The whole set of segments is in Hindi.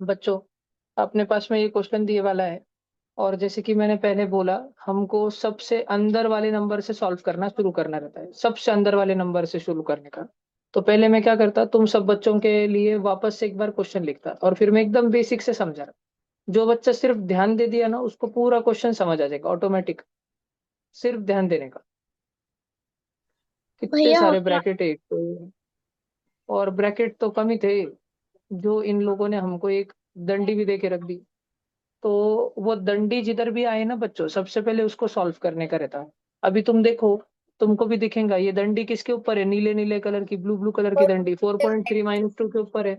बच्चों, अपने पास में ये क्वेश्चन दिए वाला है। और जैसे कि मैंने पहले बोला, हमको सबसे अंदर वाले नंबर से सॉल्व करना शुरू करना रहता है, सबसे अंदर वाले नंबर से शुरू करने का। तो पहले मैं क्या करता, तुम सब बच्चों के लिए वापस से एक बार क्वेश्चन लिखता और फिर मैं एकदम बेसिक से समझा। जो बच्चा सिर्फ ध्यान दे दिया ना, उसको पूरा क्वेश्चन समझ आ जाएगा ऑटोमेटिक, सिर्फ ध्यान देने का। कितने भैया सारे होता। ब्रैकेट है एक तो। और ब्रैकेट तो कम ही थे, जो इन लोगों ने हमको एक दंडी भी दे के रख दी। तो वो दंडी जिधर भी आए ना बच्चों, सबसे पहले उसको सॉल्व करने का रहता है। अभी तुम देखो, तुमको भी दिखेगा ये दंडी किसके ऊपर है, नीले नीले कलर की, ब्लू ब्लू कलर की दंडी 4.3 - 2 के ऊपर है।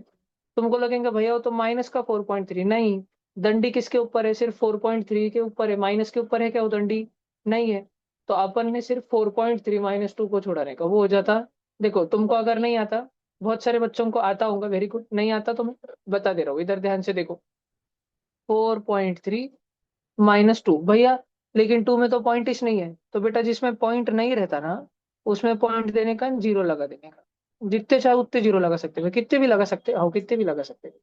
तुमको लगेगा भैया वो तो माइनस का 4.3, नहीं। दंडी किसके ऊपर है, सिर्फ 4.3 के ऊपर है। माइनस के ऊपर है क्या वो दंडी? नहीं है। तो अपन ने सिर्फ 4.3 - 2 को छुड़ाने का, वो हो जाता। देखो तुमको अगर नहीं आता, बहुत सारे बच्चों को आता होगा, वेरी गुड। नहीं आता तो मैं बता दे रहा हूँ, इधर ध्यान से देखो। 4.3 - 2 भैया, लेकिन 2 में तो पॉइंट इस नहीं है, तो बेटा जिसमें पॉइंट नहीं रहता ना, उसमें पॉइंट देने का, जीरो लगा देने का। जितने चाहे उतने जीरो लगा सकते हो, कितने भी लगा सकते हो, कितने भी लगा सकते हो।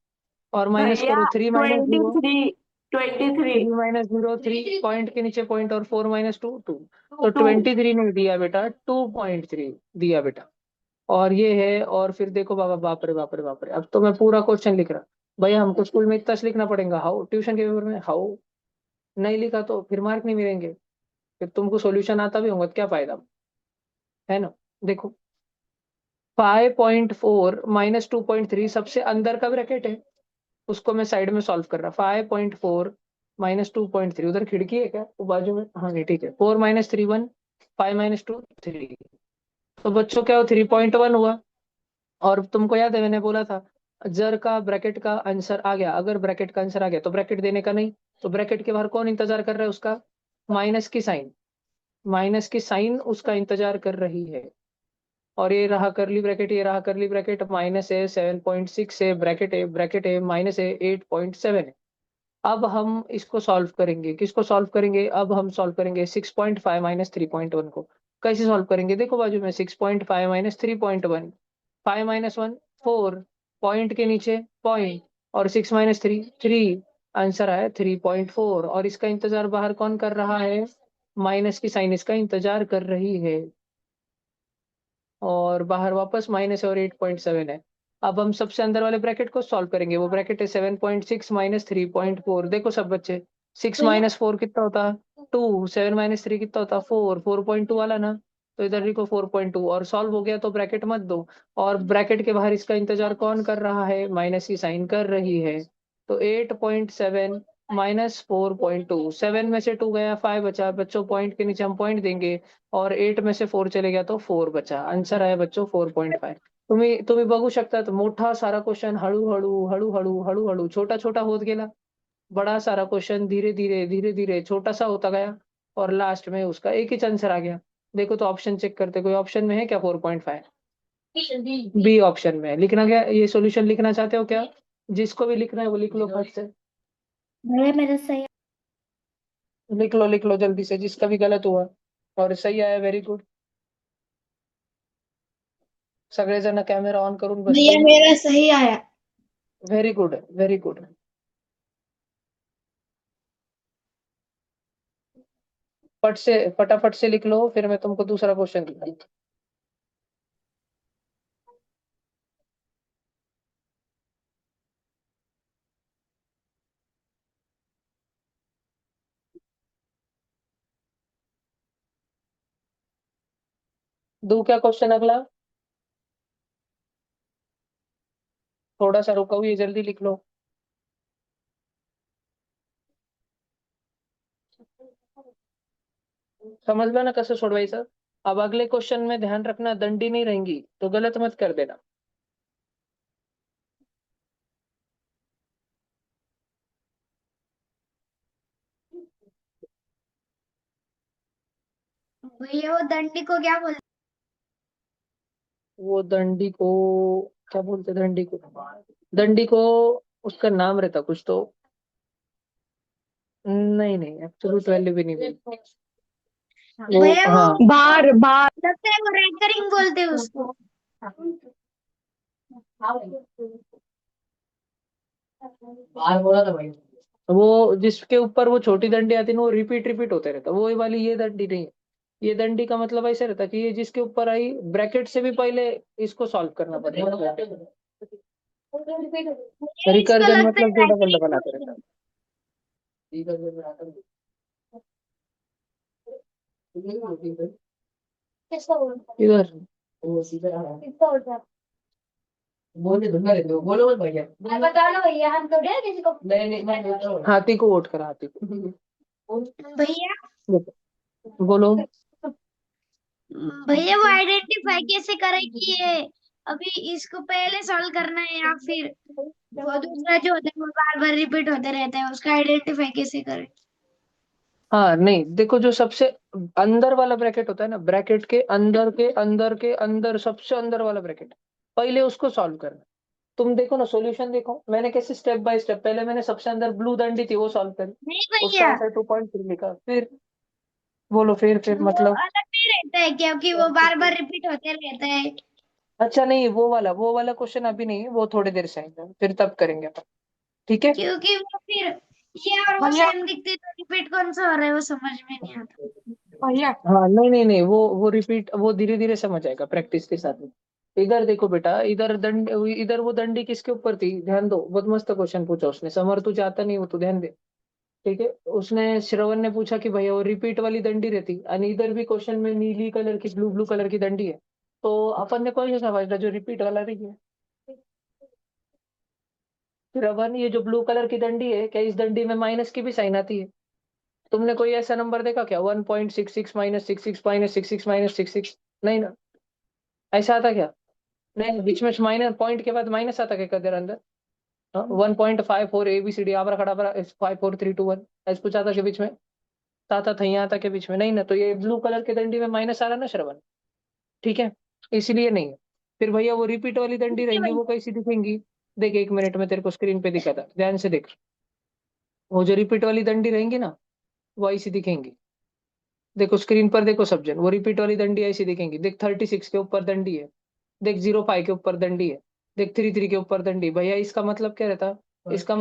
और माइनस भैया करो, 3 - 0। 23, 23। 3 - 0 3, पॉइंट के नीचे पॉइंट, और 4 - 2 2। तो टू। 23 नहीं दिया बेटा, 2.3 दिया बेटा। और ये है, और फिर देखो बाबा, बाप रे बाप रे बाप रे, अब तो मैं पूरा क्वेश्चन लिख रहा। भैया हमको स्कूल में इतना लिखना पड़ेगा, हाउ, ट्यूशन के पेपर में हाउ। नहीं लिखा तो फिर मार्क नहीं मिलेंगे। फिर तुमको सॉल्यूशन आता भी होगा तो क्या फायदा, है ना? देखो, 5.4 - 2.3 सबसे अंदर का ब्रैकेट है, उसको मैं साइड में सॉल्व कर रहा। 5.4 - 2.3, उधर खिड़की है क्या वो बाजू में? हाँ ये ठीक है। 4 - 3 1, 5 - 2 3। तो बच्चों क्या हो, 3.1 हुआ। और तुमको याद है मैंने बोला था, जर का ब्रैकेट का आंसर आ गया, अगर ब्रैकेट का आंसर आ गया तो ब्रैकेट देने का नहीं। तो ब्रैकेट के बाहर कौन इंतजार कर रहा है उसका? माइनस की साइन। माइनस की साइन उसका इंतजार कर रही है। और ये रहा करली ब्रैकेट, ये रहा करली ब्रैकेट, माइनस है 7.6 है, ब्रैकेट है माइनस है 8.7 है। अब हम इसको सॉल्व करेंगे, किसको सॉल्व करेंगे? अब हम सॉल्व करेंगे 6.5 - 3.1 को। कैसे सॉल्व करेंगे? देखो बाजू में, 6.5 - 3.1, 5 - 1 4, पॉइंट के नीचे पॉइंट, और 6 - 3 3। आंसर आया 3.4। और इसका इंतजार बाहर कौन कर रहा है? माइनस की साइन इसका इंतजार कर रही है। और बाहर वापस माइनस है और 8.7 है। अब हम सबसे अंदर वाले ब्रैकेट को सॉल्व करेंगे, वो ब्रैकेट है 7.6 - 3.4। देखो सब बच्चे, सिक्स भैया माइनस फोर कितना होता? 2। 7 - 3 कितना होता? 4 वाला ना। तो इधर लिखो 4.2, और सॉल्व हो गया तो ब्रैकेट मत दो। और ब्रैकेट के बाहर इसका इंतजार कौन कर रहा है? माइनस की साइन कर रही है। तो 8.7 -4.2, 7 में से 2 गया, 5 बचा बच्चों, पॉइंट के नीचे हम पॉइंट देंगे। और 8 में से 4 चले गया तो 4 बचा, आंसर आया बच्चों 4.5। तुम्ही तुम्ही बघू शकता, मोठा सारा क्वेश्चन हळूहळू हळूहळू हळूहळू छोटा छोटा होत गेला। बड़ा सारा क्वेश्चन धीरे धीरे छोटा सा होता गया। और लास्ट में उसका एक ही आंसर आ गया। देखो तो ऑप्शन चेक करते, कोई ऑप्शन में है क्या 4.5? बी ऑप्शन में है। लिखना क्या, ये सॉल्यूशन लिखना चाहते हो क्या? जिसको भी लिखना है वो लिख लो फट से। भैया मेरा सही। लिख लो जल्दी से, जिसका भी गलत हुआ और सही आया, वेरी गुड। सगळेजण कॅमेरा ऑन करून भैया बसले? मेरा सही आया। Very good, very good. फट से, फटाफट से लिख लो, फिर मैं तुमको दूसरा क्वेश्चन दूंगा। दू क्या क्वेश्चन अगला? थोड़ा सा रुका हुई, जल्दी लिख लो। समजलं ना कसं सोडवायचं? अब अगले क्वेश्चन में ध्यान रखना, दंडी नहीं रहेंगी तो गलत मत कर देना। भैया वो दंडी को क्या बोलते? वो दंडी को क्या बोलते? दंडी को, दंडी को उसका नाम रहता कुछ तो। नहीं नहीं, एब्सोल्यूट वैल्यू भी नहीं बोलते वो। भैया वो हाँ, बार बार लगता है, वो रेकरिंग बोलते हैं उसको। वो जिसके ऊपर वो छोटी डंडी आती है ना, वो रिपीट रिपीट होते रहता, वो वाली ये डंडी नहीं है। ये डंडी का मतलब ऐसे रहता कि ये जिसके ऊपर आई, ब्रैकेट से भी पहले इसको सॉल्व करना पड़ेगा। ये इसको रिकर्जन लगता है मतलब जो डबल रैंकिंग डबल आते बोलते रहता हैं। है। किसको बोलते इधर हैं? किसको बोलते हैं? बोले धुंधा लेते हो, बोलो मत भैया। बताओ ना भैया, हम थोड़ी ना किसी को। नहीं नहीं, मैं बोलता हूँ। हाथी को वोट करा, हाथी को। भैया, बोलो। भैया वो आइडेंटिफाई कैसे करे कि ये अभी इसको पहले सॉल्व करना है या फिर वो दूसरा जो होता है वो बार बार रिपीट होते रहता है, उसका आइडेंटिफाई कैसे करे? हाँ नहीं, देखो जो सबसे अंदर वाला ब्रैकेट होता है ना, ब्रैकेट के अंदर के अंदर के अंदर, सबसे अंदर वाला ब्रैकेट, पहले उसको सॉल्व करना। तुम देखो ना, सॉल्यूशन देखो मैंने कैसे स्टेप बाय स्टेप, पहले मैंने सबसे अंदर ब्लू डंडी थी वो सॉल्व करी, नहीं उसका भैया, आंसर 2.3 लिखा, फिर बोलो, फिर वो मतलब। अलग नहीं रहता है क्योंकि वो बार बार रिपीट होते रहता है। अच्छा नहीं, वो वाला क्वेश्चन अभी नहीं है, वो थोड़ी देर से आएगा, फिर तब करेंगे अपन। ठीक है। क्योंकि वो फिर ये और वो भैया सेम दिखते तो रिपीट कौन सा हो रहा है वो समझ में नहीं आता। भैया हाँ नहीं नहीं नहीं, वो रिपीट, वो धीरे धीरे समझ आएगा प्रैक्टिस के साथ में। इधर देखो बेटा, इधर वो दंडी किसके ऊपर थी, ध्यान दो, बहुत मस्त क्वेश्चन पूछा उसने, समर तुझे आता नहीं हो तो ध्यान दे। ठीक है, उसने श्रवण ने पूछा कि भैया वो रिपीट वाली दंडी रहती, और इधर भी क्वेश्चन में नीली कलर की, ब्लू ब्लू कलर की दंडी है, तो अपन ने कौन सा समझना जो रिपीट वाला नहीं है। श्रवण, ये जो ब्लू कलर की दंडी है, क्या इस दंडी में माइनस की भी साइन आती है? तुमने कोई ऐसा नंबर देखा क्या, 1.66 माइनस 66 माइनस 66 माइनस 66? नहीं ना, ऐसा आता क्या? नहीं, बीच में माइनस, पॉइंट के बाद माइनस आता क्या कदर अंदर? 1.54 ABCD आबरा खड़ा 5 4 3 2 1, ऐसा कुछ आता के बीच में? आता था, यहाँ आता के बीच में? नहीं ना, तो ये ब्लू कलर के दंडी में माइनस आ रहा ना श्रवण। ठीक है, इसलिए नहीं है। फिर भैया वो रिपीट वाली दंडी ठीक है रहेंगी, भैया। वो कैसी दिखेंगी? देख, 1 मिनट में तेरे को स्क्रीन पे दिखाता, ध्यान से देख। वो जो रिपीट वाली दंडी रहेंगी ना, वो ऐसी दिखेंगी। देखो स्क्रीन पर, देखो सब जन, वो रिपीट वाली दंडी ऐसी दिखेंगी, देख 36 के ऊपर दंडी है, देख 05 के ऊपर दंडी है, देख 33 के ऊपर दंडी। भैया इसका मतलब क्या रहता? इसका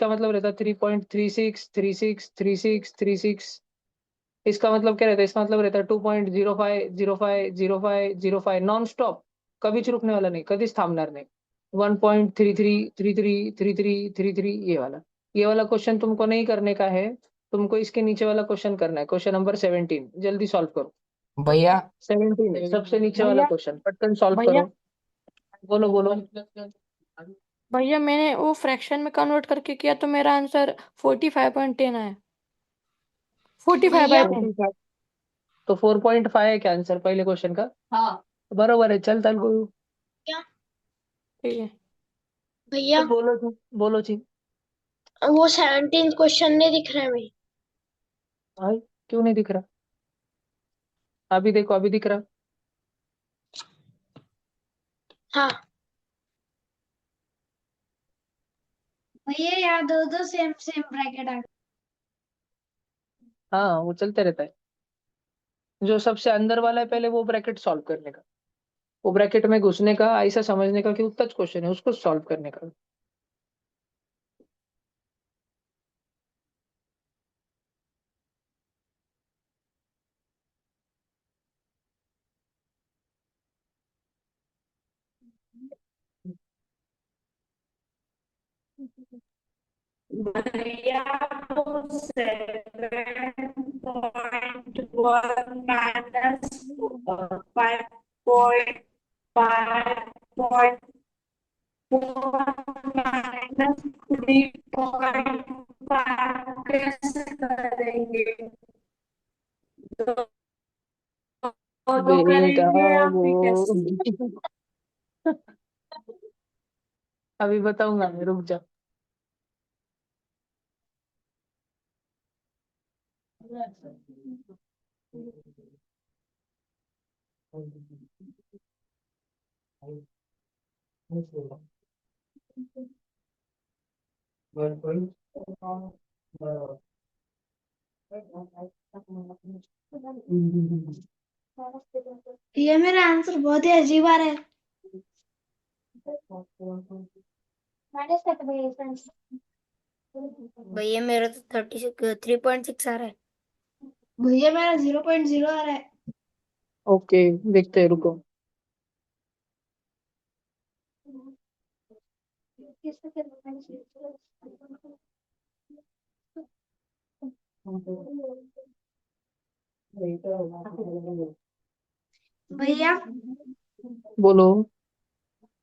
मतलब रहता 3.36 36 36 36 36। इसका मतलब क्या रहता है? इसका मतलब रहता है 2.05 05 05 05 नॉन स्टॉप, कभी रुकने वाला नहीं, कधीच थांबणार नाही। 1.33 33 33 33 ये वाला क्वेश्चन तुमको नहीं करने का है, तुमको इसके नीचे वाला क्वेश्चन करना है, क्वेश्चन नंबर 17, जल्दी सॉल्व करो। भैया 17 सबसे नीचे वाला भैया क्वेश्चन, पटकन सॉल्व भैया करो। बोलो बोलो। भैया मैंने वो फ्रैक्शन में कन्वर्ट करके किया तो मेरा आंसर 45.10 आया। 45/10। 45, तो 4.5 है क्या आंसर पहले क्वेश्चन का? हाँ, बरोबर है, चल चल बोलो। क्या? ठीक है। भैया, बोलो जी, बोलो जी। वो 17 क्वेश्चन नहीं दिख रहा है भाई। भाई क्यों नहीं दिख रहा? अभी देखो, अभी दिख रहा। हाँ भैया, यार दो दो सेम सेम ब्रैकेट आ गए। हाँ वो चलते रहता है, जो सबसे अंदर वाला है पहले वो ब्रैकेट सॉल्व करने का, वो ब्रैकेट में घुसने का, ऐसा समझने का कि उत्तर क्वेश्चन है, उसको सॉल्व करने का। भैया वो 7.1 माइनस 5.5 माइनस 3.5 कैसे करेंगे? दो दो बेटा करेंगे या वो फिर कैसे? अभी बताऊंगा मैं, रुक जा। ये मेरा आंसर बहुत ही अजीब आ रहा है। भैया मेरा तो 3.6 आ रहा है। भैया मेरा 0.0 आ रहा है। ओके, देखते हैं, रुको। भैया बोलो।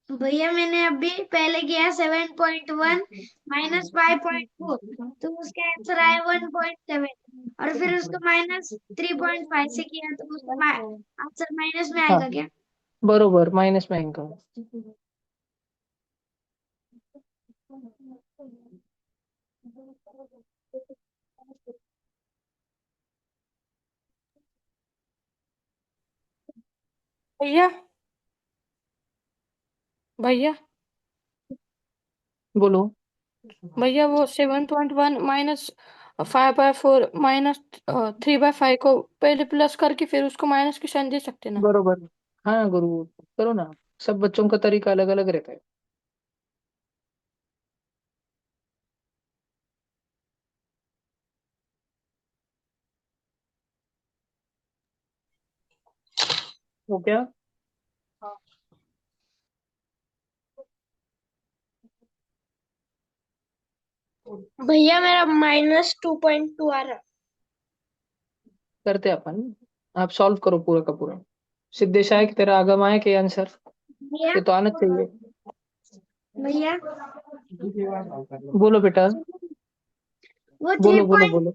भैया मैंने अभी पहले किया 7.1 माइनस 5.4, तो उसका आंसर आया 1.7, और फिर उसको माइनस 3.5 से किया तो उसका आंसर माइनस में हाँ, आएगा क्या? बरोबर, माइनस में आएगा। भैया भैया बोलो। भैया वो 7.1 माइनस 5/4 माइनस 3/5 को पहले प्लस करके फिर उसको माइनस की साइन दे सकते ना? बरोबर। हाँ गुरु, करो ना। सब बच्चों का तरीका अलग अलग रहता है। हो क्या? भैया मेरा -2.2 आ रहा। करते हैं अपन। आप सॉल्व करो पूरा का पूरा। सिद्धेश आए कि तेरा आगम आए कि आंसर? भैया ये तो आना चाहिए। भैया बोलो बेटा। वो बोलो बोलो बोलो।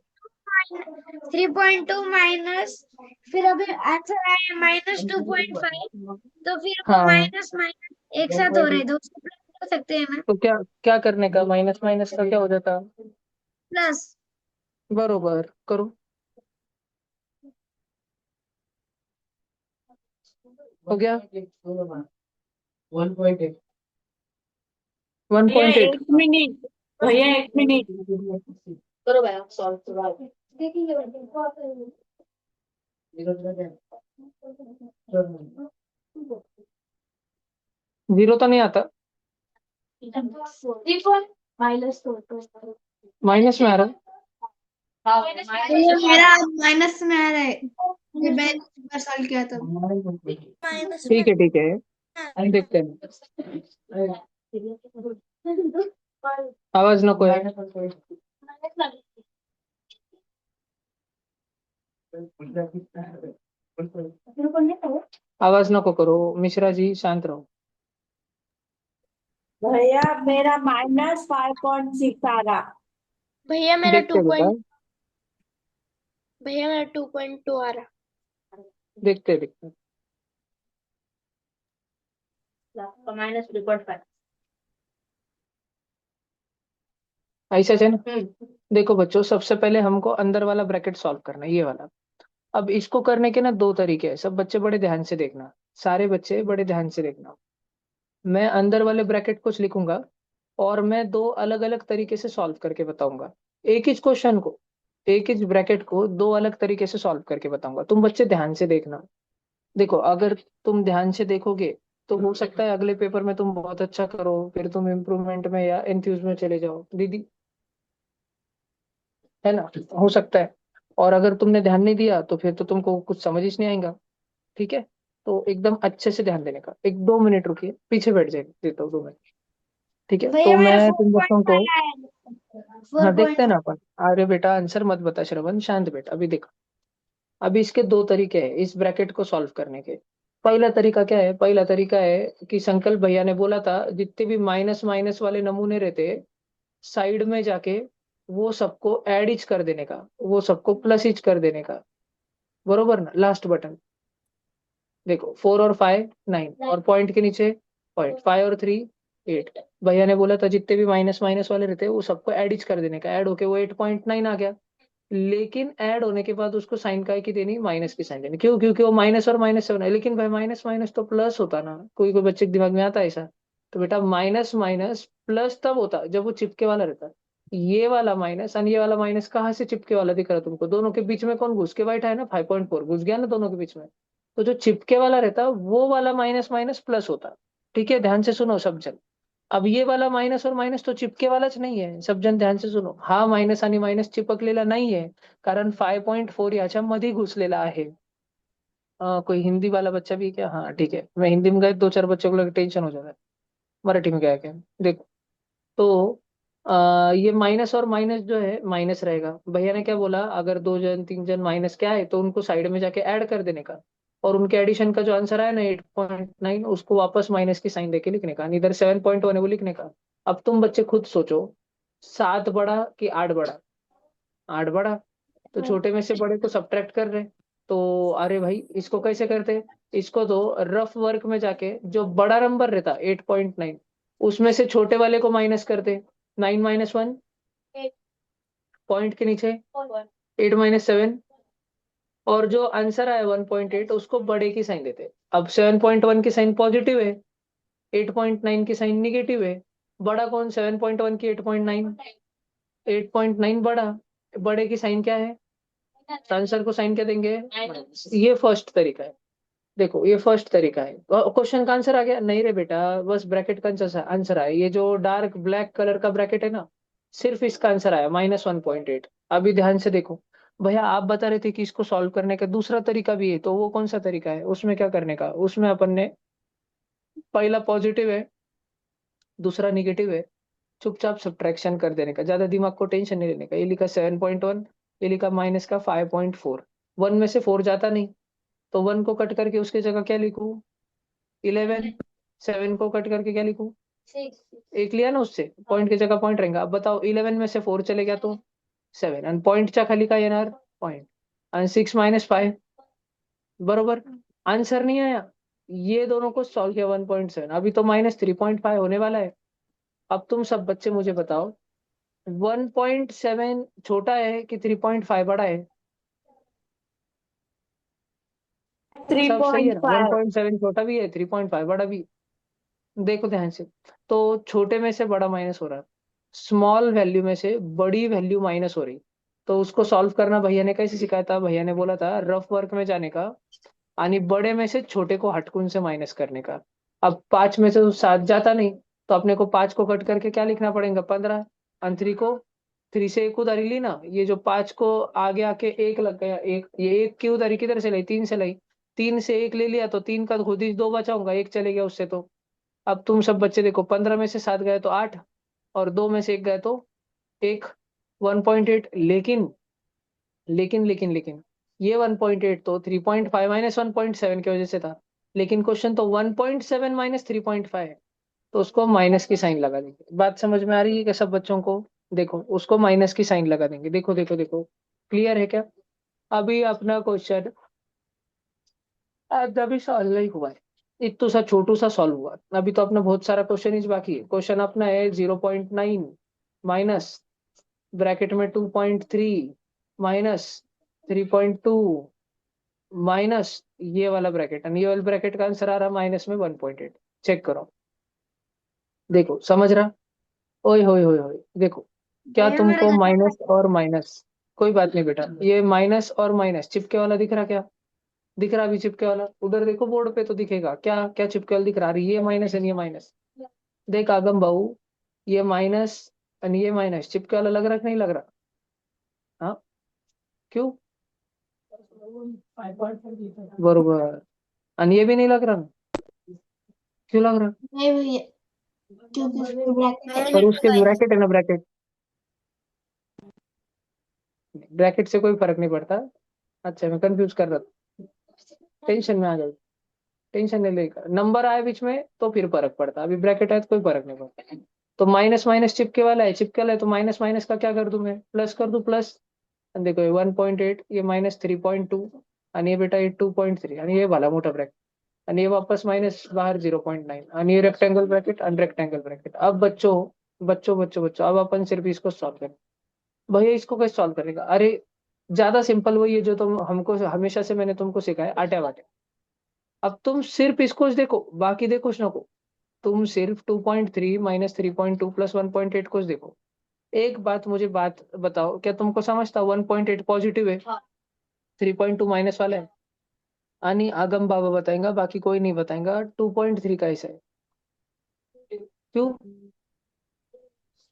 3.2 माइनस, फिर अभी आंसर आया -2.5, तो फिर वो हाँ, माइनस माइनस एक साथ हो रहे, तो उसको प्लस कर सकते हैं ना? तो क्या क्या करने का, माइनस माइनस का क्या हो जाता? प्लस। बरोबर, करो। हो गया। 1.8। भैया 1.8। एक मिनट भैया एक मिनट करो भाई, आप सॉल्व। जीरो तो नहीं आता? माइनस में आ रहा भैया मेरा माइनस में आ रहा है, ये मैंने एक बार सॉल्व किया था। है? माइनस में ठीक है ठीक है, हम देखते हैं। आवाज नको है। आवाज नको करो, मिश्रा जी शांत रहो। भैया मेरा -5.6 आ रहा। भैया मेरा देखते हैं बेटा, भैया मेरा 2.2 आ रहा। देखते देखते। ऐसा है ना? देखो बच्चों, सबसे पहले हमको अंदर वाला ब्रैकेट सॉल्व करना है, ये वाला। अब इसको करने के ना दो तरीके हैं, सब बच्चे बड़े ध्यान से देखना। सारे बच्चे बड़े ध्यान से देखना। मैं अंदर वाले ब्रैकेट कुछ लिखूंगा, और मैं दो अलग अलग तरीके से सॉल्व करके बताऊंगा। एक ही क्वेश्चन को, एक ही ब्रैकेट को दो अलग तरीके से सॉल्व करके बताऊंगा, तुम बच्चे ध्यान से देखना। देखो, अगर तुम ध्यान से देखोगे तो हो सकता है अगले पेपर में तुम बहुत अच्छा करो, फिर तुम इम्प्रूवमेंट में या एंथ्यूज में चले जाओ दीदी, है ना? हो सकता है। और अगर तुमने ध्यान नहीं दिया तो फिर तो तुमको कुछ समझ ही नहीं आएगा। ठीक है? तो एकदम अच्छे से ध्यान देने का, एक 2 मिनट रुकिए, पीछे बैठ जाए, देता हूँ 2 मिनट। ठीक है, भैया तो मेरा मैं तुम बच्चों को। 4.5 आया। फोर हाँ, देखते पॉइंट हैं ना अपन। अरे बेटा, आंसर मत बता श्रवण, शांत बेटा, अभी देखो। अभी इसके दो तरीके हैं इस ब्रैकेट को सॉल्व करने के। पहला तरीका क्या है? पहला तरीका है कि संकल्प भैया ने बोला था जितने भी माइनस माइनस वाले नमूने रहते, साइड में जाके वो सबको एड इच कर देने का, वो सबको प्लस इच कर देने का। बरोबर ना? लास्ट बटन देखो, 4 और 5 9, और पॉइंट के नीचे पॉइंट, 5 और 3 8। भैया ने बोला था जितने भी माइनस माइनस वाले रहते हैं वो सबको एड इच कर देने का, ऐड होके वो 8.9 आ गया। लेकिन ऐड होने के बाद उसको साइन काय की देनी, माइनस की साइन देनी। क्यों? क्योंकि वो माइनस और माइनस से बना है। लेकिन भाई माइनस माइनस तो प्लस होता ना, कोई कोई बच्चे के दिमाग में आता है ऐसा। तो बेटा, माइनस माइनस प्लस तब होता जब वो चिपके वाला रहता। ये वाला माइनस और ये वाला माइनस कहाँ से चिपके वाला दिख रहा है तुमको? दोनों के बीच में कौन घुस के बैठा है ना? 5.4 घुस गया ना दोनों के बीच में। तो जो चिपके वाला रहता वो वाला माइनस माइनस प्लस होता। ठीक है, ध्यान से सुनो सब जन। अब ये वाला मायनस और मायनस तो चिपके वालाच नाहीये. सब जण ध्यान से सुनो. हा मायनस आणि मायनस चिपकलेला नाहीये, कारण 5.4 याच्या मध्ये घुसलेला आहे. कोई हिंदी वाला बच्चा भी है क्या? हाँ ठीक है, मैं हिंदी में गए 2-4 बच्चों को लगे टेंशन हो जाता है. मराठी में क्या है क्या, देखो. तो ये माइनस और माइनस जो है माइनस रहेगा. भैया ने क्या बोला, अगर 2 जन 3 जन माइनस क्या है तो उनको साइड में जाके ऐड कर देने का, और उनके एडिशन का जो आंसर आया ना 8.9, उसको वापस माइनस की साइन देके लिखने का, इधर 7.1 है वो लिखने का. अब तुम बच्चे खुद सोचो, 7 बड़ा कि 8 बड़ा? 8 बड़ा. तो छोटे में से बड़े को सब्ट्रैक्ट कर रहे. तो अरे भाई इसको कैसे करते? इसको तो रफ वर्क में जाके जो बड़ा नंबर रहता 8.9, उसमें से छोटे वाले को माइनस करते. 9 - 1 पॉइंट के नीचे 8 - 7, और जो आंसर आया 1.8 उसको बड़े की साइन देते. अब 7.1 की साइन पॉजिटिव है, 8.9 की साइन निगेटिव है. बड़ा कौन? 7.1 की 8.9. 8.9 बड़ा. बड़े की साइन क्या है? आंसर को साइन क्या देंगे? ये फर्स्ट तरीका है. देखो ये फर्स्ट तरीका है. क्वेश्चन का आंसर आ गया? नहीं रे बेटा, बस ब्रैकेट का आंसर आया. ये जो डार्क ब्लैक कलर का ब्रैकेट है ना, सिर्फ इसका आंसर आया -1.8. अभी ध्यान से देखो. भैया आप बता रहे थे कि इसको सॉल्व करने का दूसरा तरीका भी है, तो वो कौन सा तरीका है? उसमें क्या करने का? उसमें अपन ने पहला पॉजिटिव है, दूसरा निगेटिव है, चुपचाप सब्ट्रैक्शन कर देने का. ज्यादा दिमाग को टेंशन नहीं लेने का. ये लिखा 7.1, ये लिखा माइनस का 5.4. 1 में से 4 जाता नहीं, तो 1 को कट करके उसकी जगह क्या लिखूं? 11. 7 को कट करके क्या लिखूं? 1 लिया ना उससे, पॉइंट की जगह पॉइंट रहेगा. अब बताओ 11 में से 4 चले गया तो 7, आणि पॉइंटच्या खाली काय येणार? पॉइंट. आणि 6 - 5 बरोबर. आंसर नहीं आया. ये दोनों को सॉल्व किया 1.7, अभी तो -3.5 होने वाला है. अब तुम सब बच्चे मुझे बताओ, 1.7 छोटा है कि 3.5 बड़ा है? सब सही है ना? 3.5. 1.7 छोटा भी है, 3.5 बड़ा भी. देखो ध्यान से. तो छोटे में से बड़ा माइनस हो रहा है, स्मॉल वैल्यू में से बड़ी वैल्यू माइनस हो रही. तो उसको सॉल्व करना भैया ने कैसे सिखाया था? भैया ने बोला था रफ वर्क में जाने का, आणि बड़े में से छोटे को हटकुन से माइनस करने का. अब 5 में से तो 7 जाता नहीं, तो अपने को 5 को कट करके क्या लिखना पड़ेगा? 15. और 3 को, 3 से एक उधारी ली ना, ये जो 5 को आगे आके एक लग गया. एक, ये एक की उधारी किधर से लाई? 3 से लाई. 3 से एक ले लिया तो 3 का खुद ही 2 बचाऊंगा, एक चले गया उससे. तो अब तुम सब बच्चे देखो, 15 में से 7 गए तो 8, और 2 में से 1 गए तो 1. 1.8. लेकिन ये 1.8 तो 3.5 - 1.7 की वजह से था. लेकिन क्वेश्चन तो 1.7 - 3.5 है, तो उसको माइनस की साइन लगा देंगे. बात समझ में आ रही है क्या सब बच्चों को? देखो उसको माइनस की साइन लगा देंगे. देखो देखो देखो, क्लियर है क्या? अभी अपना क्वेश्चन अभी सॉल्व नहीं हुआ है, इतना सा छोटू सा सॉल्व हुआ. अभी तो अपना बहुत सारा क्वेश्चन ही बाकी है. क्वेश्चन अपना है 0.9 माइनस ब्रैकेट में 2.3 माइनस 3.2 माइनस ये वाला ब्रैकेट, और ये वाला ब्रैकेट का आंसर आ रहा माइनस में 1.8. चेक करो, देखो समझ रहा? ओए होए होए होए, देखो. क्या भैया मेरा तुमको गलत माइनस और माइनस, कोई बात नहीं बेटा, ये माइनस और माइनस चिपके वाला दिख रहा क्या? दिख रहा? अभी चिपके वाला उधर देखो बोर्ड पे तो दिखेगा. क्या क्या चिपके वाला दिख रहा? अरे ये माइनस है, ये माइनस. देख आगम बाबू, ये माइनस और ये माइनस चिपके वाला लग रहा कि नहीं लग रहा? हाँ, क्यों? बरोबर. आणि ये भी नहीं लग रहा? क्यों लग रहा? नहीं भैया, क्योंकि उसके ब्रैकेट पर उसके ब्रैकेट है ना, ब्रैकेट. ब्रैकेट से कोई फर्क नहीं पड़ता. अच्छा मैं कंफ्यूज कर रहा था, टेंशन में आ गई. टेंशन नहीं लेगा, नंबर आए बीच में तो फिर फर्क पड़ता, अभी ब्रैकेट है तो कोई फर्क नहीं पड़ता. तो माइनस माइनस चिपके वाला है, चिपके वाला है तो माइनस माइनस का क्या कर दूं मैं? प्लस कर दूं. प्लस. देखो ये 1.8, ये -3.2, आणि ये बेटा ये 2.3, आणि ये वाला मोठा ब्रॅकेट, आणि ये वापस माइनस बाहर 0.9, आणि ये रेक्टेंगल ब्रैकेट आणि रेक्टेंगल ब्रैकेट. अब बच्चों बच्चों बच्चों बच्चों, अब अपन सिर्फ इसको सॉल्व करें. भैया इसको कैसे सॉल्व करेगा? अरे ज्यादा सिंपल वही है जो तुम हमको हमेशा से मैंने तुमको सिखाया, आटे वाटे. अब तुम सिर्फ इसको देखो, बाकी देखो नको. तुम सिर्फ 2.3 - 3.2 + 1.8 को देखो. एक बात मुझे बात बताओ, क्या तुमको समझता 1.8 पॉजिटिव है, 3.2 माइनस वाला है? आणि आगम बाबा बताएगा, बाकी कोई नहीं बताएगा 2.3 कैसा है. क्यों?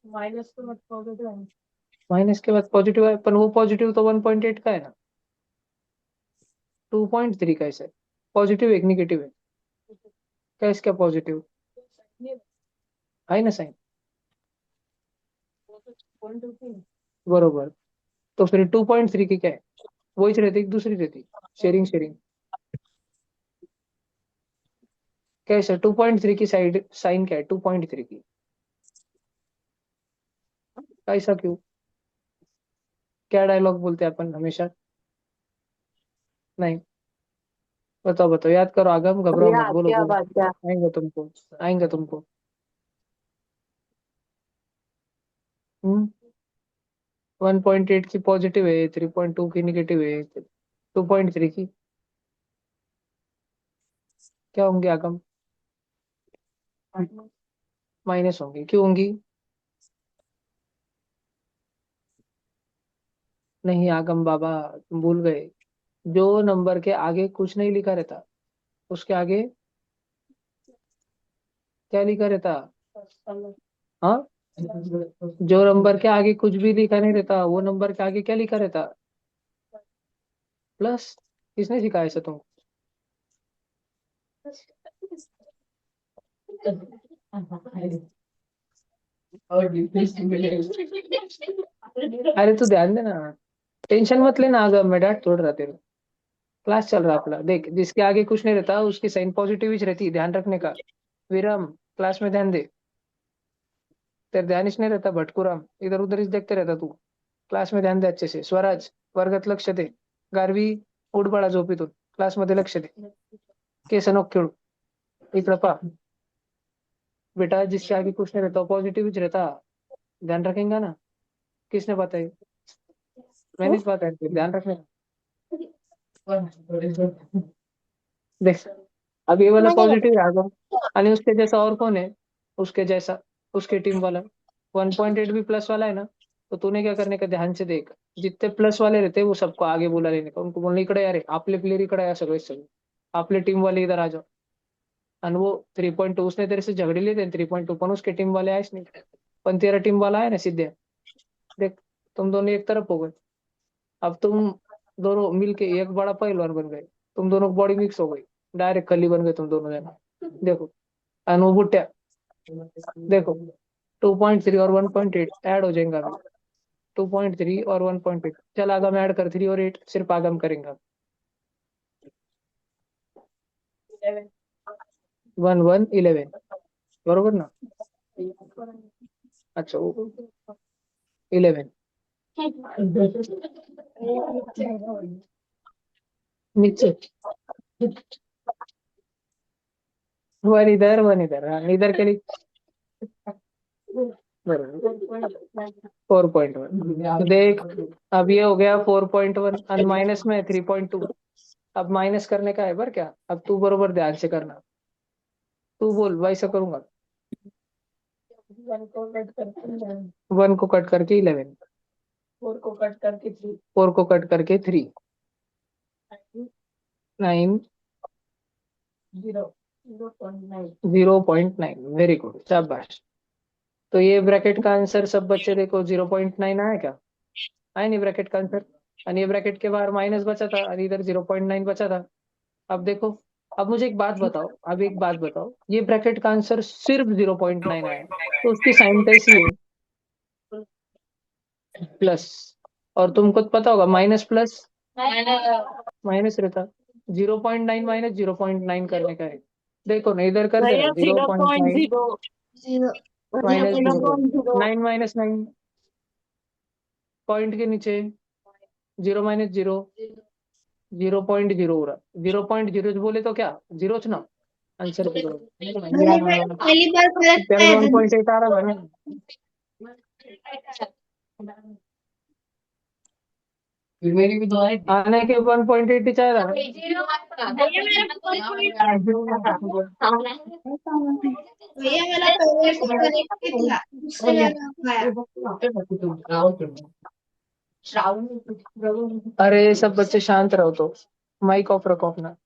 माइनस के बाद पॉजिटिव है, माइनस के बाद पॉजिटिव है, पर वो पॉजिटिव तो 1.8 का है ना, 2.3 का है। पॉजिटिव एक निगेटिव है, क्या इसका पॉजिटिव है ना साइन, बरोबर। तो फिर 2.3 की क्या है, वहीच रहती एक दूसरी रहती, शेयरिंग शेयरिंग। कैसे 2.3 की साइड साइन क्या है 2.3 की, ऐसा क्यों? क्या डायलॉग बोलते हैं अपन हमेशा? नहीं, बताओ बताओ, याद करो, आगम घबराओ भैया मत, आ बोलो गया बोलो। आ गया। आएंगे तुमको, आएंगे तुमको। हम्म 1.8 की पॉजिटिव है, 3.2 की निगेटिव है, 2.3 की क्या होंगी आगम? माइनस होंगी, क्यों होंगी? नहीं आगम बाबा, तुम भूल गए, जो नंबर के आगे कुछ नहीं लिखा रहता उसके आगे क्या लिखा रहता? हाँ, जो नंबर के आगे कुछ भी लिखा नहीं रहता वो नंबर के आगे क्या लिखा रहता? प्लस। किसने सिखाया ऐसा तुमको? अरे तू ध्यान देना, टेंशन मत लेना, आगम मैं डांट थोड़ रहा तेरे, क्लास चल रहा अपना, देख जिसके आगे कुछ नहीं रहता उसकी साइन पॉजिटिव ही रहती, ध्यान रखने का। विराम, क्लास में ध्यान दे, तेरे ध्यान ही नहीं रहता, भटकूराम इधर उधर ही देखते रहता तू। क्लास में ध्यान दे अच्छे से, स्वराज वर्गात लक्ष दे, गारवी उठ बळा झोपेतून, क्लास मध्ये लक्ष दे, केस नको खेळू, इकडं पा बेटा, जिसके आगे कुछ नहीं रहता पॉजिटिव ही रहता, ध्यान रखेगा ना? किसने बताया? मैंने इस बात है, ध्यान रखने का। देख, अब ये वाला पॉजिटिव आ गया, आणि उसके जैसा और कौन है, उसके जैसा, उसके टीम वाला 1.8 भी प्लस वाला है ना, तो तूने क्या करने का, ध्यान से देख, जितने प्लस वाले रहते हैं वो सबको आगे बुला लेने का, उनको बोलने इकडे यार आपले प्लेयर इकडे या सगळे सगळे आपले टीम वाले इधर आ जाओ। आणि वो 3.2 उसने तेरे से झगड़े लिए थे 3.2, पण उसके टीम वाले आएच नहीं, पण तेरा टीम वाला है ना सिद्धे, देख तुम दोनों एक तरफ हो गए, अब तुम दोनों मिलके एक बड़ा पहलवान बन गए, तुम दोनों बॉडी मिक्स हो गई, डायरेक्ट कली बन गए तुम दोनों जना। देखो, अनु बुट्टिया, देखो 2.3 और 1.8 ऐड हो जाएगा अभी, 2.3 और 1.8, चल आगम ऐड कर 3 और 8, सिर्फ आगम करेंगे। 1 1 11, बरोबर ना? अच्छा 11 नीचे, वन इधर, हाँ, इधर के लिए बरोबर 4.1, देख अब ये हो गया 4.1 और माइनस में 3.2, अब माइनस करने का है बर क्या, अब तू बरोबर ध्यान से करना, तू बोल वैसा करूंगा। 1 को कट करके 11, 4 को कट करके 3, 4 को कट करके 3, 9, 0.9, वेरी गुड, शाबाश। तो ये ब्रैकेट का आंसर सब बच्चे देखो 0.9 आया क्या? आया नहीं ब्रैकेट का आंसर, और ये ब्रैकेट के बाहर माइनस बचा था और इधर 0.9 बचा था। अब देखो, अब मुझे एक बात बताओ, अब एक बात बताओ, ये ब्रैकेट का आंसर सिर्फ 0.9 आया तो उसकी साइन कैसी है? प्लस। और तुमको तो पता होगा माइनस प्लस माइनस रहता, 0.9 माइनस 0.9 करने का है, देखो ना इधर कर देना, भैया 0.9 0.0। जीरो। भैया माइनस 0.0। 9 माइनस 9, पॉइंट के नीचे 0 माइनस 0, 0.0 हो रहा, 0.0 बोले तो क्या जीरो ना, आंसर जीरो। पहली बार करेक्ट तेरा आया था। 1.8 आ रहा है ना, फिर मेरी भी तो आने के 1.8 ही चाह रहा भैया मेरा 4 है। भैया मेरा पहले से करेक्ट ही था, उससे ज्यादा आया। अरे सब बच्चे शांत रहो तो, माइक ऑफ रखो अपना।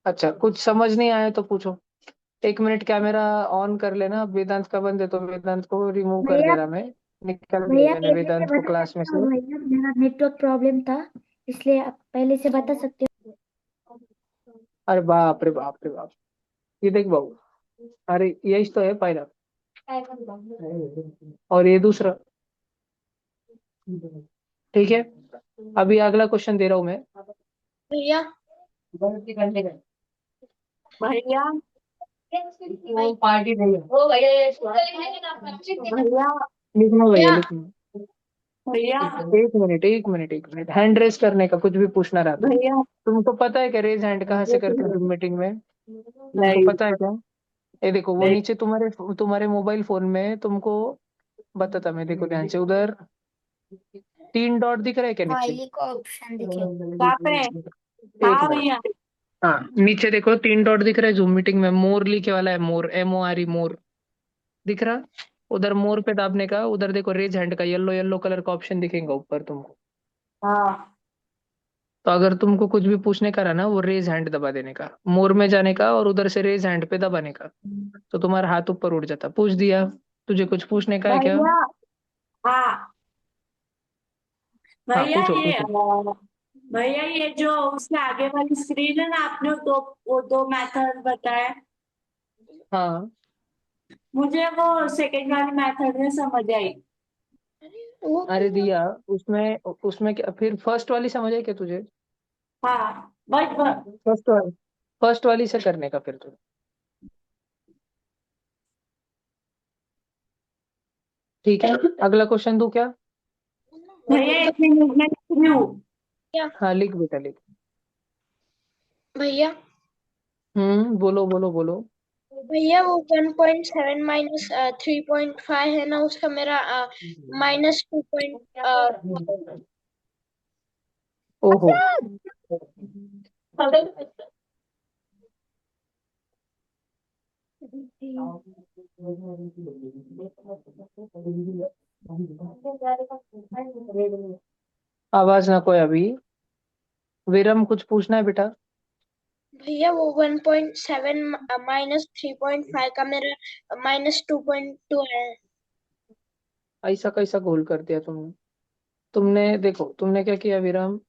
अच्छा कुछ समझ नहीं आया तो पूछो। एक मिनट कैमरा ऑन कर लेना। अब वेदांत का बंद है तो वेदांत को रिमूव कर भैया दे रहा मैं। निकाल दिया भैया मैंने पहले से वेदांत को बता क्लास में सकते से। हो भैया, मेरा नेटवर्क प्रॉब्लम था, इसलिए आप पहले से बता सकते हो। अरे बाप रे बाप रे बाप। ये देख बाबू। अरे यही तो है पहला। और ये दूसरा। ठीक है। अभी अगला क्वेश्चन दे रहा हूं मैं। भैया भैया वो पार्टी नहीं है। ओ भैया ये भैया लिखना भैया भैया लिखना। भैया एक मिनट एक मिनट एक मिनट। हैंड रेस करने का कुछ भी पूछना रहा तो। भैया तुमको पता है क्या रेज हैंड कहाँ से करते हैं मीटिंग में? तुमको नहीं पता है क्या? ये देखो वो नहीं नीचे तुम्हारे तुम्हारे मोबाइल फोन में तुमको बताता मैं। देखो ध्यान से उधर 3 डॉट दिख रहा है क्या नीचे? फाइल का ऑप्शन दिखे। कहाँ पे? एक हाँ मिनट। भैया हाँ नीचे देखो 3 डॉट दिख रहा है जूम मीटिंग में। मोर लिखे वाला है। मोर MORE मोर दिख रहा। उधर मोर पे दाबने का। उधर देखो रेज हैंड का येलो येलो कलर का ऑप्शन दिखेगा ऊपर तुमको। हाँ तो अगर तुमको कुछ भी पूछने का रहा ना वो रेज हैंड दबा देने का। मोर में जाने का और उधर से रेज हैंड पे दबाने का। तो तुम्हारा हाथ ऊपर उठ जाता। पूछ दिया। तुझे कुछ पूछने का है क्या? भैया हाँ हाँ भैया पूछो ये पूछो। भैया ये जो उसके आगे वाली स्क्रीन है ना, आपने वो दो मेथड बताए, हाँ मुझे वो सेकंड वाली मेथड में समझ आई। अरे दिया। उसमें उसमें क्या फिर फर्स्ट वाली समझ आई क्या तुझे? हाँ बस फर्स्ट वाली से करने का फिर तुझे। ठीक है। अगला क्वेश्चन दो क्या? भैया एक मिनट में लिख रही हूँ। हाँ लिख बेटा लिख। भैया बोलो बोलो बोलो। भैया वो 1.7 माइनस 3.5 है ना, उसका मेरा माइनस 2. ओहो। आवाज ना कोई अभी। विरम कुछ पूछना है बेटा? भैया वो 1.7 माइनस 3.5 का मेरा माइनस 2.2 है। ऐसा कैसा गोल कर दिया तुमने? तुमने देखो तुमने क्या किया विरम।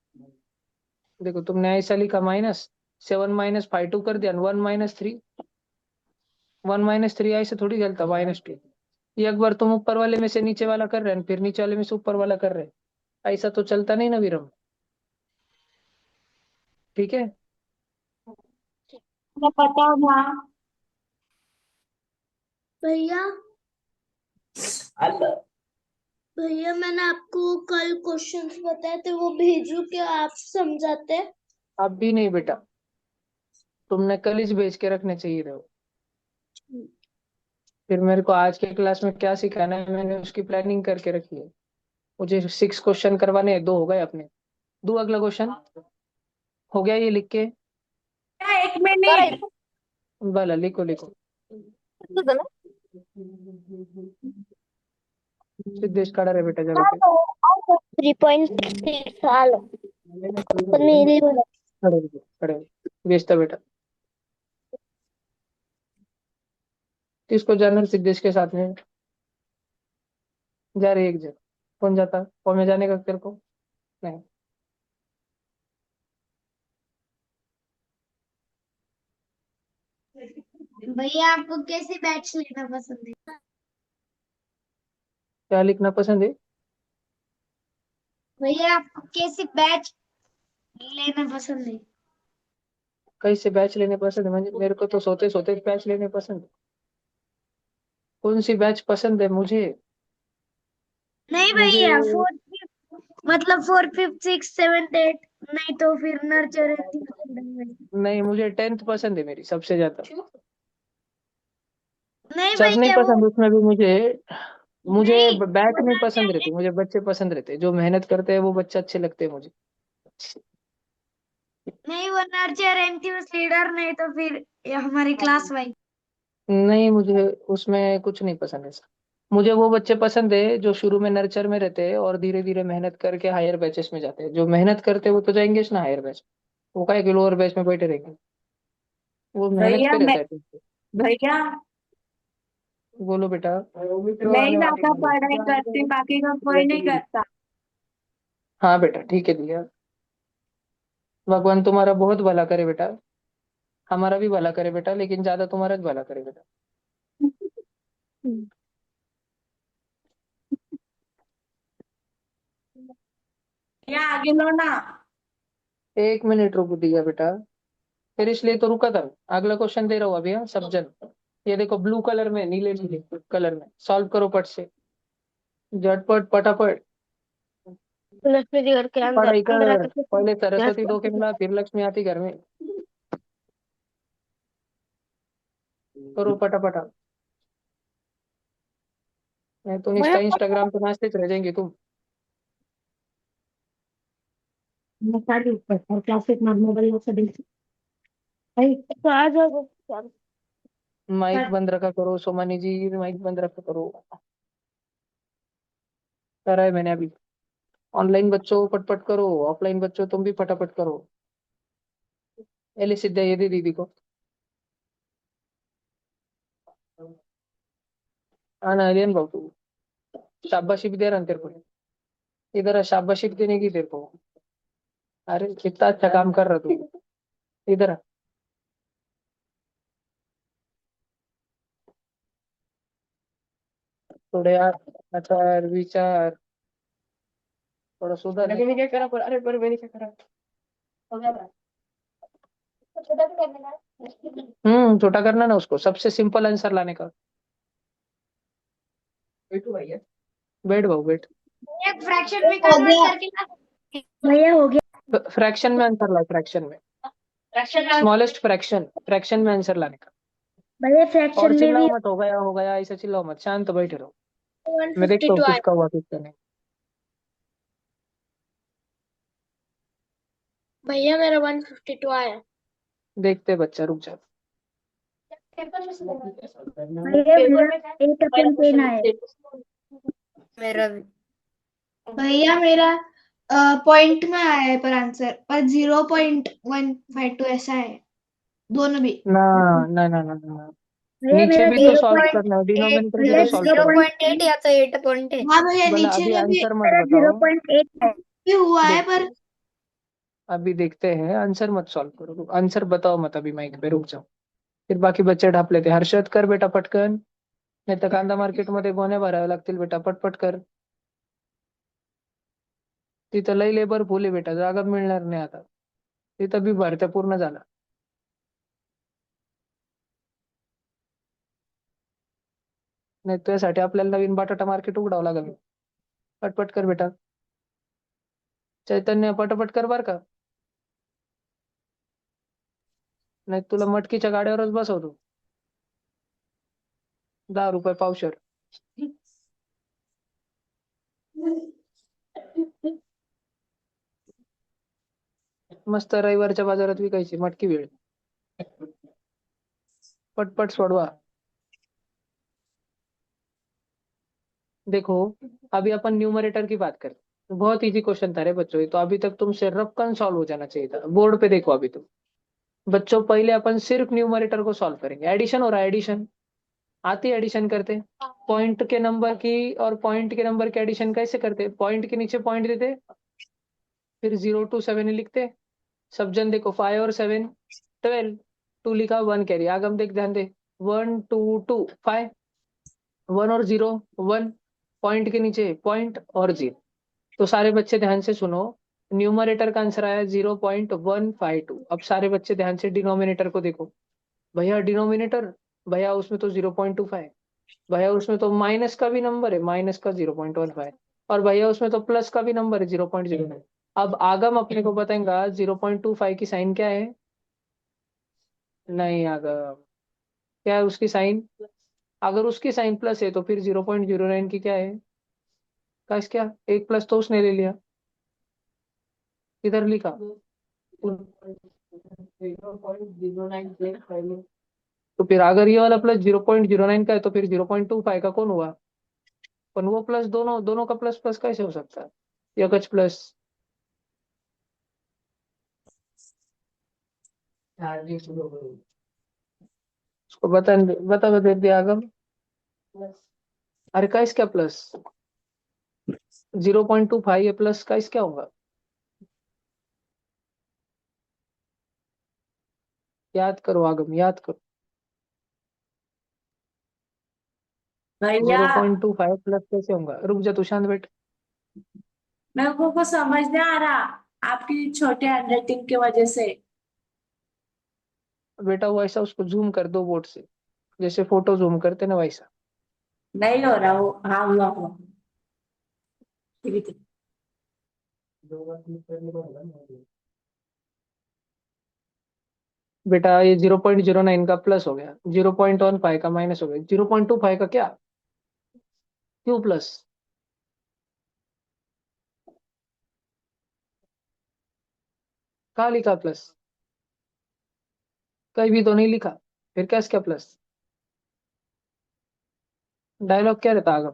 देखो तुमने ऐसा लिखा -7 -5 2 कर दिया। 1 - 3। 1 - 3 ऐसे थोड़ी चलता -2। ये एक बार तुम ऊपर वाले में से नीचे वाला कर रहे हैं फिर नीचे वाले में से ऊपर वाला कर रहे हैं। ऐसा तो चलता नहीं ना विरम। ठीक है। मैं बताओ ना। भैया अल्लाह। भैया मैंने आपको कल क्वेश्चंस बताए थे, वो भेजू क्या आप समझाते? अब भी नहीं बेटा। तुमने कल ही भेज के रखने चाहिए थे वो। फिर मेरे को आज के क्लास में क्या सिखाना है मैंने उसकी प्लानिंग करके रखी है। मुझे 6 क्वेश्चन करवाने हैं। 2 हो गए अपने। दो अगला क्वेश्चन। हो गया ये लिख के? भैया एक मिनट। भला लिखो लिखो। सिद्धेश खड़ा रहे बेटा जगह पे। 3.6 साल मेरे खड़े रहो, खड़े रहो। बेचता बेटा। किसको जाना है सिद्धेश के साथ में? जा रहे एक जन। कौन जाता? कौन में जाने का तेरे को? नहीं। भैया आपको कैसे बैच लेना पसंद है? क्या लिखना पसंद है? भैया आपको कैसे बैच लेना पसंद है? कैसे बैच लेने पसंद है? मेरे को तो सोते सोते बैच लेने पसंद है। कौन सी बैच पसंद है मुझे? नहीं मुझे भैया 4 मतलब 4 5 6 7 8, नहीं तो फिर नर्चर। नहीं मुझे 10th पसंद है मेरी सबसे ज्यादा। नहीं सब नहीं भैया वो पसंद उसमें भी मुझे। मुझे नहीं बैच वो नहीं पसंद नर्चर रहती। मुझे बच्चे पसंद रहते जो मेहनत करते हैं वो बच्चे अच्छे लगते हैं मुझे। नहीं वो नर्चर एंथ्यूज लीडर, नहीं तो फिर ये हमारी क्लास वाइज। नहीं मुझे उसमें कुछ नहीं पसंद ऐसा। मुझे वो बच्चे पसंद है जो शुरू में नर्चर में रहते हैं और धीरे धीरे मेहनत करके हायर बैचेस में जाते हैं। जो मेहनत करते हैं वो तो जाएंगे ना हायर बैच। वो क्या है कि लोअर बैच में बैठे रहेंगे। वो मेहनत भैया पे मैं रहता है। भैया बोलो बेटा। मैं ही ज्यादा पढ़ाई करती, बाकी का कोई नहीं करता। हाँ बेटा ठीक है दिया। भगवान तुम्हारा बहुत भला करे बेटा। हमारा भी भला करे बेटा, लेकिन ज्यादा तुम्हारा भी भला करे बेटा। या आगे लो ना। 1 मिनट रुक दिया बेटा। फिर इसलिए तो रुका था। अगला क्वेश्चन दे रहा हूँ अभी। हाँ सब जन, ये देखो ब्लू कलर में, नीले नीले कलर में सॉल्व करो पट से, झटपट पटापट। लक्ष्मी जी घर के अंदर पढ़ाई अंदर कर। आकर पहले सरस्वती दो के मिला, फिर लक्ष्मी आती घर में। करो पटापटा, नहीं तो भैया इंस्टाग्राम पे नाचते रह जाएंगे तुम। क्लासेस में मोबाइल से देख तो आ जाओ। माइक बंद रखा करो सोमानी जी, माइक बंद रखा करो। करा है मैंने अभी। ऑनलाइन बच्चों पटपट करो, ऑफलाइन बच्चों तुम भी फटाफट करो। एले सीधा ये दे दीदी को। आना एलियन भाऊ तू, शाबाशी भी दे रहा है तेरे को। इधर आ, शाबाशी भी देने की तेरे को। अरे कितना अच्छा काम कर रहा तू। इधर आ। थोड़े यार आचार विचार थोड़ा सुधार। मैंने क्या करा पर अरे पर मैंने क्या करा। छोटा करना ना उसको, सबसे सिंपल आंसर लाने का। बैठ भाऊ बैठ। एक फ्रैक्शन में कन्वर्ट करके ला भैया हो गया। फ्रैक्शन में आंसर ला, फ्रैक्शन में, स्मॉलेस्ट फ्रैक्शन, फ्रैक्शन में आंसर लाने का। भैया और फ्रैक्शन में भी चिल्लाओ मत, हो गया ऐसा चिल्लाओ मत, शांत बैठे रहो। मैं देखता हूँ 152 आया। किसका हुआ किसका नहीं। भैया मेरा 152 आया। देखते बच्चा, रुक जा। भैया मेरा 8/10 आया। मेरा भी। भैया मेरा पॉइंट में आया है पर आंसर पर 0.152 ऐसा है दोनों भी। ना ना ना ना ना ना। भैया नीचे मेरा भी तो सॉल्व 0.8 करना है, डिनोमिनेटर भी भैया तो सॉल्व करो। 0.8 या तो 8.8। हाँ भैया बोला नीचे अभी में भी आंसर मत मेरा बताओ। 0.8 है भी हुआ है देखते पर अभी देखते हैं, आंसर मत सॉल्व करो, आंसर बताओ मत अभी, माइक पे रुक जाओ। फिर बाकी बच्चे ढाप लेते. हर्षद कर बेटा पटकन, नाही तर कांदा मार्केटमध्ये गोण्या भराव्या लागतील बेटा, पटपट कर. तिथं लई लेबर फुल आहे बेटा, जागा मिळणार नाही आता. तिथं बी भरत्या पूर्ण झाला. नाही त्यासाठी आपल्याला नवीन बटाटा मार्केट उघडावं लागेल. पटपट कर बेटा. चैतन्य पटपट कर बर का, नाही तुला मटकीच्या गाड्यावरच बसवतो. 10 रुपये पावशेर. मस्त रविवारच्या बाजारात विकायची मटकी भेळ. पटपट सोडवा. देखो अभी अपन न्यूमरेटर की बात करें, बहुत इजी क्वेश्चन था रे बच्चों ये तो, अभी तक तुमसे रफ्कन सॉल्व हो जाना चाहिए था. बोर्ड पे देखो अभी तुम बच्चों, पहले अपन सिर्फ न्यूमरेटर को सॉल्व करेंगे. एडिशन हो रहा है, एडिशन आती है, एडिशन करते. पॉइंट के नंबर की और पॉइंट के नंबर के एडिशन कैसे करते, पॉइंट के नीचे पॉइंट देते, फिर 0 to 7 लिखते. सब जन देखो 5 और 7 12, 2 लिखा, 1 कैरी. आगम देख ध्यान दे, 1 2 2 5, 1 और 0 1, पॉइंट के नीचे पॉइंट और 0. तो सारे बच्चे ध्यान से सुनो, न्यूमरेटर का आंसर आया 0.152. अब सारे बच्चे ध्यान से डिनोमिनेटर को देखो. भैया डिनोमिनेटर, भैया उसमें तो 0.25, भैया उसमें तो माइनस का भी नंबर है, माइनस का 0.15, और भैया उसमें तो प्लस का भी नंबर है 0.09. अब आगम अपने को बताएगा 0.25 की साइन क्या है. नहीं आगम, क्या है उसकी साइन. अगर उसकी साइन प्लस है तो फिर 0.09 की क्या है, का क्या, एक प्लस तो उसने ले लिया, इधर लिखा. तो फिर अगर ये वाला प्लस 0.09 का है तो फिर 0.25 का कौन हुआ. पण वो प्लस, दोनों दोनों का प्लस प्लस कैसे हो सकता है. एकच प्लस. उसको बता बता बता दिया आगम। अरे का इसका प्लस 0.25 है, प्लस का इस क्या होगा? याद करो आगम, याद करो। भैया 0.25 प्लस कैसे होगा? रुक जा, तू शांत बैठ। मेरे को समझ नहीं आ रहा आपकी छोटे हैंडराइटिंग की वजह से। बेटा वो ऐसा उसको जूम कर दो बोर्ड से, जैसे फोटो जूम करते ना वैसा। नहीं हो रहा वो। हाँ हुआ हुआ। ठीक है। बेटा ये 0.09 का प्लस हो गया, 0.15 का माइनस हो गया, 0.25 का क्या, क्यों प्लस? कहाँ लिखा प्लस? कहीं भी तो नहीं लिखा। फिर क्या इसका प्लस? डायलॉग क्या रहता आगे?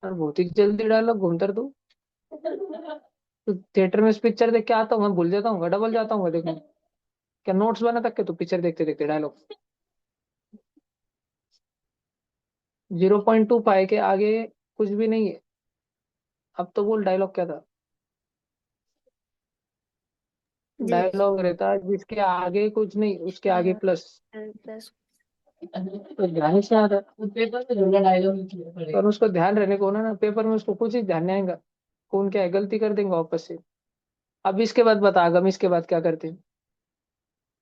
और बहुत ही जल्दी डायलॉग घूमता है तू। तो थिएटर में इस पिक्चर देख के आता हूँ मैं भूल जाता हूँ, डबल जाता हूँ देखने। क्या नोट्स बना तक के तू पिक्चर देखते देखते डायलॉग? 0.25 के आगे कुछ भी नहीं है। अब तो बोल डायलॉग क्या था? डायलॉग रहता है जिसके आगे कुछ नहीं, उसके आगे प्लस। प्लस तो ध्यान से आता है पेपर में, जो डायलॉग और उसको ध्यान रहने को ना, पेपर में उसको कुछ ही ध्यान नहीं आएगा। कौन क्या है, गलती कर देंगे वापस से। अब इसके बाद बता आगम, इसके बाद क्या करते हैं?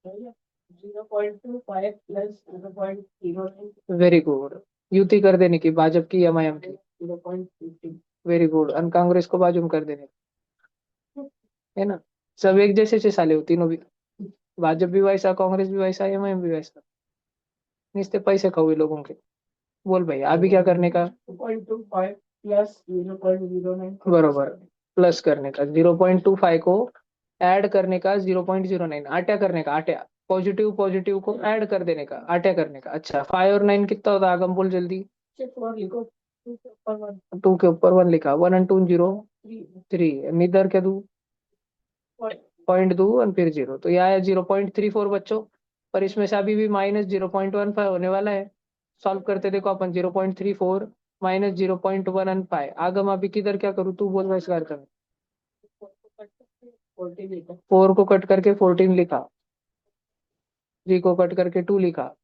0.25 प्लस 0.09। Very good. युति कर देने की, भाजपा की एमआईएम की। 0.15। वेरी गुड, अन कांग्रेस को बाजू में कर देने की। है ना? सब एक जैसे से साले हो तीनों भी। भाजपा भी वैसा, कांग्रेस भी वैसा, एमआईएम भी वैसा। निस्ते पैसे खाओ ये लोगों के। बोल भाई अभी क्या करने का? 2.25 प्लस 0.09 बरोबर। प्लस करने का 0.25 को ऐड करने का 0.09, आट्या करने का, आट्या। पॉजिटिव पॉजिटिव को ऐड कर देने का, आट्या करने का। अच्छा 5 और 9 कितना होता है आगम, बोल जल्दी। 2 के ऊपर 1 लिखा, 1 एंड 2 0 3, निधर क्या दू, पॉइंट दू और फिर जीरो, तो यह आया 0.34 बच्चों। पर इसमें से अभी भी माइनस 0.15 होने वाला है। सॉल्व करते देखो अपन, 0.34 माइनस 0.15। आगम अभी किधर क्या करूँ, तू बोल वैसे कर। 4 को कट करके 14 लिखा, 3 को कट करके 2 लिखा,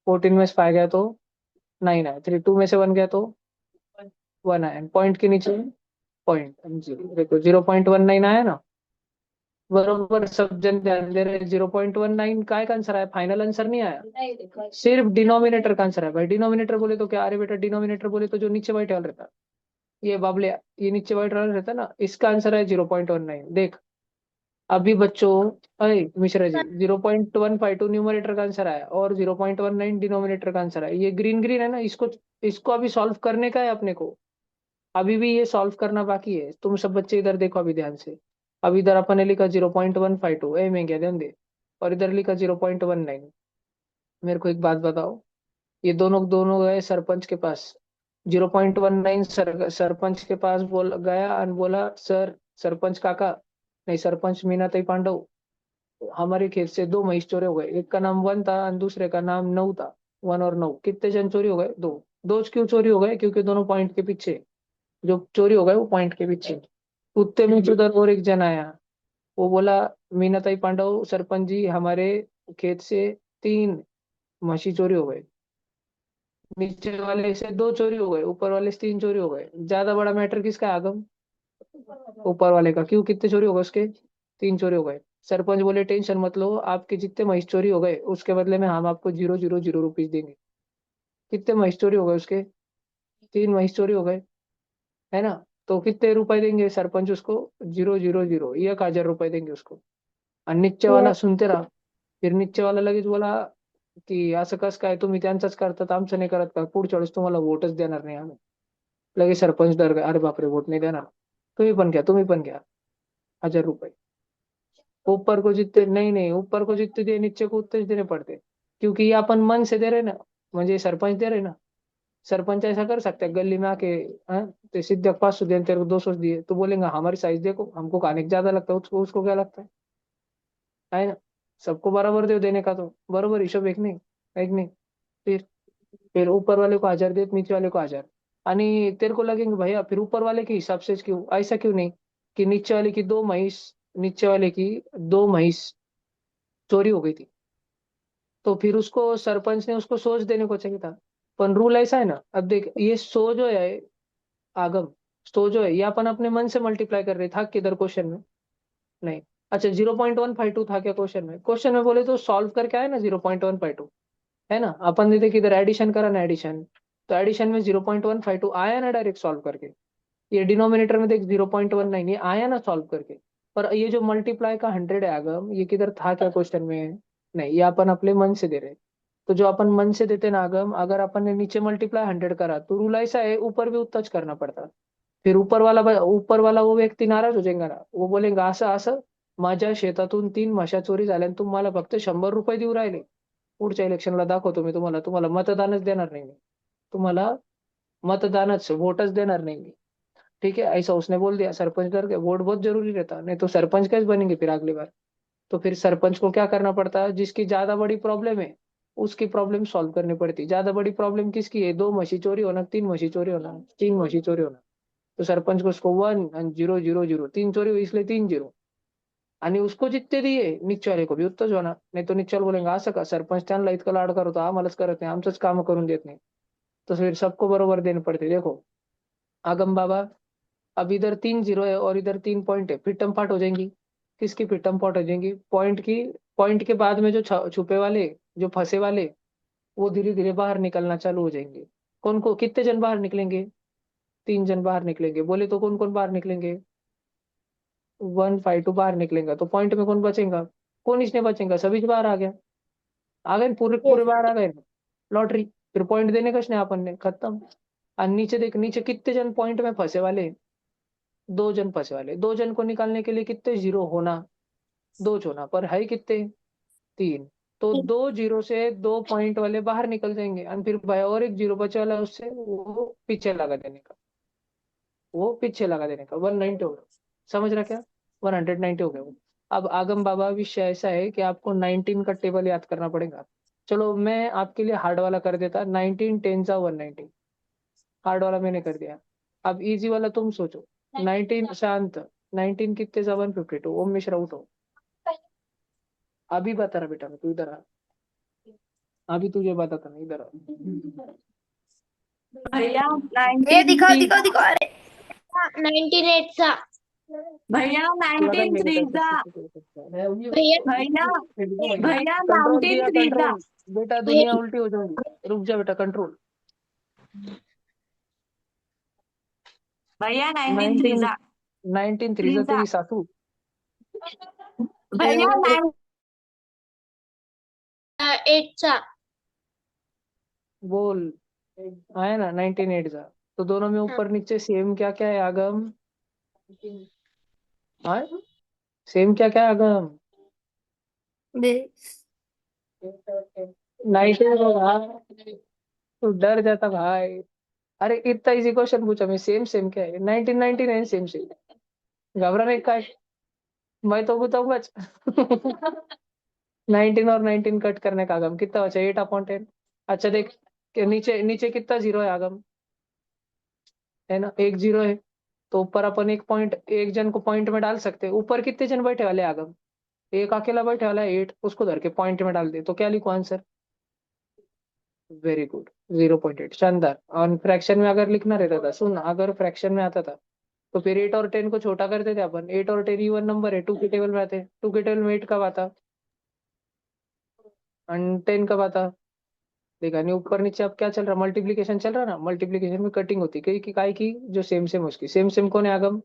14 में से 5 गया तो 9 आया, 3 2 में से 1 गया तो 1 आया, पॉइंट के नीचे पॉइंट जीरो, देखो 0.19 आया ना। बरोबर, सब जन ध्यान दे रहे। 0.19 का एक आंसर आया, फाइनल आंसर नहीं आया। सिर्फ डिनोमिनेटर का आंसर है भाई। डिनोमिनेटर बोले तो क्या, अरे बेटा डिनोमिनेटर बोले तो जो नीचे व्हाइट वाला रहता, ये बाबले, ये नीचे व्हाइट वाला रहता ना, इसका आंसर है 0.19। देख अभी बच्चों, अरे मिश्रा जी, 0.152 न्यूमरेटर का आंसर आया और 0.19 डिनोमिनेटर का आंसर आया। ये ग्रीन ग्रीन है ना, इसको इसको अभी सॉल्व करने का है अपने को। अभी भी ये सॉल्व करना बाकी है। तुम सब बच्चे इधर देखो अभी ध्यान से। अब इधर अपन ने लिखा 0.152, ए में क्या, ध्यान दे। और इधर लिखा 0.19। मेरे को एक बात बताओ, ये दोनों दोनों गए सरपंच के पास। 0.19 सरपंच के पास बोल गया और बोला, सर सरपंच काका, नहीं सरपंच मीनाताई पांडव, हमारे खेत से 2 महिष चोरी हो गए। एक का नाम 1 था और दूसरे का नाम 9 था। 1 और 9 कितने जन चोरी हो गए? 2। दो क्यों चोरी हो गए? क्योंकि दोनों पॉइंट के पीछे, जो चोरी हो गए वो पॉइंट के पीछे। कुत्ते में उधर और एक जन आया, वो बोला, मीनाताई पांडव सरपंच जी, हमारे खेत से 3 म्हशी चोरी हो गए। नीचे वाले से 2 चोरी हो गए, ऊपर वाले से 3 चोरी हो गए। ज्यादा बड़ा मैटर किसका है आगम? ऊपर वाले का। क्यों, कितने चोरी हो गए उसके? 3 चोरी हो गए। सरपंच बोले टेंशन मत लो, आपके जितने महिष चोरी हो गए उसके बदले में हम आपको 000 रुपीज देंगे। कितने महिष चोरी हो गए उसके? 3 महिष चोरी हो गए, है ना? तो कितने रुपए देंगे सरपंच उसको? 000, 1,000 रुपए देंगे उसको। और नीचे वाला सुनते रहा। फिर नीचे वाला लगेच बोला की असं कसं काय, तुम्ही त्यांचंच करतात आमचं नाही करत का, पुढच्या वेळेस तुम्हाला वोटच देणार नाही आम्ही. लगेच सरपंच डर गए, अरे बापरे वोट नहीं देना, तुम्ही पण घ्या, तुम्ही पण घ्या 1,000 रुपए। ऊपर को जितने, नहीं नहीं, ऊपर को जितने दिए नीचे को उतने देने पड़ते, क्योंकि ये अपन मन से दे रहे ना, म्हणजे सरपंच दे रहे ना। सरपंच ऐसा कर सकता है गली में आके, हाँ, तो सीधे 500 दिए तेरे को 200 दिए, तो बोलेंगे हमारी साइज देखो, हमको खाने का ज्यादा लगता है, उसको उसको क्या लगता है ना? सबको बराबर दे देने का, तो बरोबर हिशोब एक नहीं. फिर ऊपर वाले को 1000 दे, नीचे वाले को 1000. आणि तेरे को लगेंगे भैया फिर ऊपर वाले के हिसाब से क्यों, ऐसा क्यों नहीं कि नीचे वाले की 2 महिष चोरी हो गई थी, तो फिर उसको सरपंच ने उसको सोच देने को चाहिए था. पण रूल ऐसा है ना, अब देख ये सो जो है आगम, सो जो है ये अपन अपने मन से मल्टीप्लाई कर रहे था किधर क्वेश्चन में नहीं. अच्छा 0.152 था क्या क्वेश्चन में बोले तो सॉल्व करके आए ना 0.152, है ना. अपन ने देख इधर एडिशन करा ना, एडिशन, तो एडिशन में 0.152 आया ना डायरेक्ट सॉल्व करके. ये डिनोमिनेटर में देख 0.19 ये आया ना सॉल्व करके. पर ये जो मल्टीप्लाई का 100 है आगम, ये किधर था क्या क्वेश्चन में नहीं, ये अपन अपने मन से दे रहे. तो जो अपन मन से देते ना आगम, अगर अपन ने नीचे मल्टीप्लाई 100 करा तो रूल ऐसा है ऊपर भी उतना करना पड़ता. फिर ऊपर वाला वो व्यक्ती नाराज हो जाएगा ना, वो बोलेगा असं असं माझ्या शेतातून 3 म्हशा चोरी झाल्या आणि तुम्ही मला फक्त 100 रुपये देऊ राहिले. पुढच्या इलेक्शनला दाखवतो मी तुम्हाला, तुम्हाला मतदानच देणार नाही मी, तुम्हाला मतदानच वोटच देणार नहीं मी. ठीक है, ऐसा उसने बोल दिया. सरपंच करके वोट बहुत जरूरी रहता, नहीं तो सरपंच कैसे बनेंगे फिर अगली बार. तो फिर सरपंच को क्या करना पड़ता है, जिसकी ज्यादा बड़ी प्रॉब्लम है उसकी प्रॉब्लम सॉल्व करनी पड़ती. ज्यादा बड़ी प्रॉब्लम किसकी है, 2 म्हशी चोरी होना, 3 म्हशी चोरी होना, 3 म्हशी चोरी होना. तो सरपंच को उसको 1 0 0 0 3 चोरी हुई इसलिए 3 0. आणि उसको जितने दिए नीचे वाले को भी उत्तच होणार, नाही तो नीचे वाले बोलेंगे असं का सरपंच त्यांना इतकं लाड करतो आम्हालाच करत नाही, आमचंच काम करून देत नहीं. तो फिर सबको बरोबर देने पड़ते. देखो आगम बाबा, अब इधर 3 0 है और इधर 3 पॉइंट है, फिर टमपाट हो जाएंगी. किसकी फिर टमपाट हो जाएंगी, पॉइंट की. पॉइंट के बाद में जो छुपे वाले, जो फंसे वाले, वो धीरे धीरे बाहर निकलना चालू हो जाएंगे. कौन को कितने जन बाहर निकलेंगे, 3 जन बाहर निकलेंगे. बोले तो कौन कौन बाहर निकलेंगे, 1 5 2 बाहर निकलेगा. तो पॉइंट में कौन बचेगा, कौन इसने बचेगा, सभी बाहर आ गए पूरे पूरे बाहर आ गए. लॉटरी. फिर पॉइंट देने का नहीं अपन ने, खत्म. और नीचे देख, नीचे कितने जन पॉइंट में फंसे वाले, 2 जन फंसे वाले. 2 जन को निकालने के लिए कितने जीरो होना, 2 होना, पर है कितने, 3. तो 2 0 से 2 पॉइंट वाले बाहर निकल जाएंगे और फिर भाई और एक 0 बचा वाला, उससे वो पीछे लगा देने का, 190 हो गया. समझ रहा क्या, 190 हो गया वो. अब आगम बाबा विषय ऐसा है कि आपको 19 का टेबल याद करना पड़ेगा. चलो मैं आपके लिए हार्ड वाला कर देता, 19 10 सा 190. हार्ड वाला मैंने कर दिया. अब इजी वाला तुम सोचो. 19 शांत, 19 कितने सा 152. ओम मिश्रा उठो, अभी बता रहा बेटा मैं, तू इधर आ, अभी तुझे बताता ना, इधर आ. भैया ये दिखाओ 19 दिखाओ दिखाओ, अरे 98 सा. भैया लगा 19 लेने 3 का. भैया भैया भैया कंट्रोल 19 किया, 3 कंट्रोल. बेटा दुनिया उल्टी हो जाएगी, रुक जा बेटा, कंट्रोल. भैया 19 19 3 19 3 सा तेरी सासू. भैया 8 सा. बोल, आया ना 19 8 सा. तो दोनों में ऊपर नीचे सेम क्या क्या है आगम, हाँ सेम क्या क्या है आगम, 19 भाई. तू डर जाता भाई. अरे इतना इजी क्वेश्चन पूछा मैं, सेम सेम क्या है, 19 सेम सेम. घबराने का है? मैं तो बताऊंगा. 19 और 19 कट करने का आगम कितना बचा, 8/10. अच्छा देख कि नीचे नीचे कितना जीरो है आगम, है ना, एक जीरो है. तो ऊपर अपन एक पॉइंट, एक जन को पॉइंट में डाल सकते हैं. ऊपर कितने जन बैठे वाले हैं आगम, एक अकेला बैठे वाला है 8, उसको धर के पॉइंट में डाल दे तो क्या लिखो आंसर. वेरी गुड, 0.8, शानदार. और फ्रैक्शन में अगर लिखना रहता था, सुन, अगर फ्रैक्शन में आता था तो फिर 8 और 10 को छोटा करते थे अपन. 8 और 10 इवन नंबर है, 2 के टेबल में आते. 2 के टेबल में 8 कब आता और 10 कब आता. देखा नहीं, ऊपर नीचे अब क्या चल रहा, मल्टीप्लीकेशन चल रहा ना. मल्टीप्लीकेशन में कटिंग होती कई की काय की, जो सेम सेम उसकी सेम सेम कौन है आगम,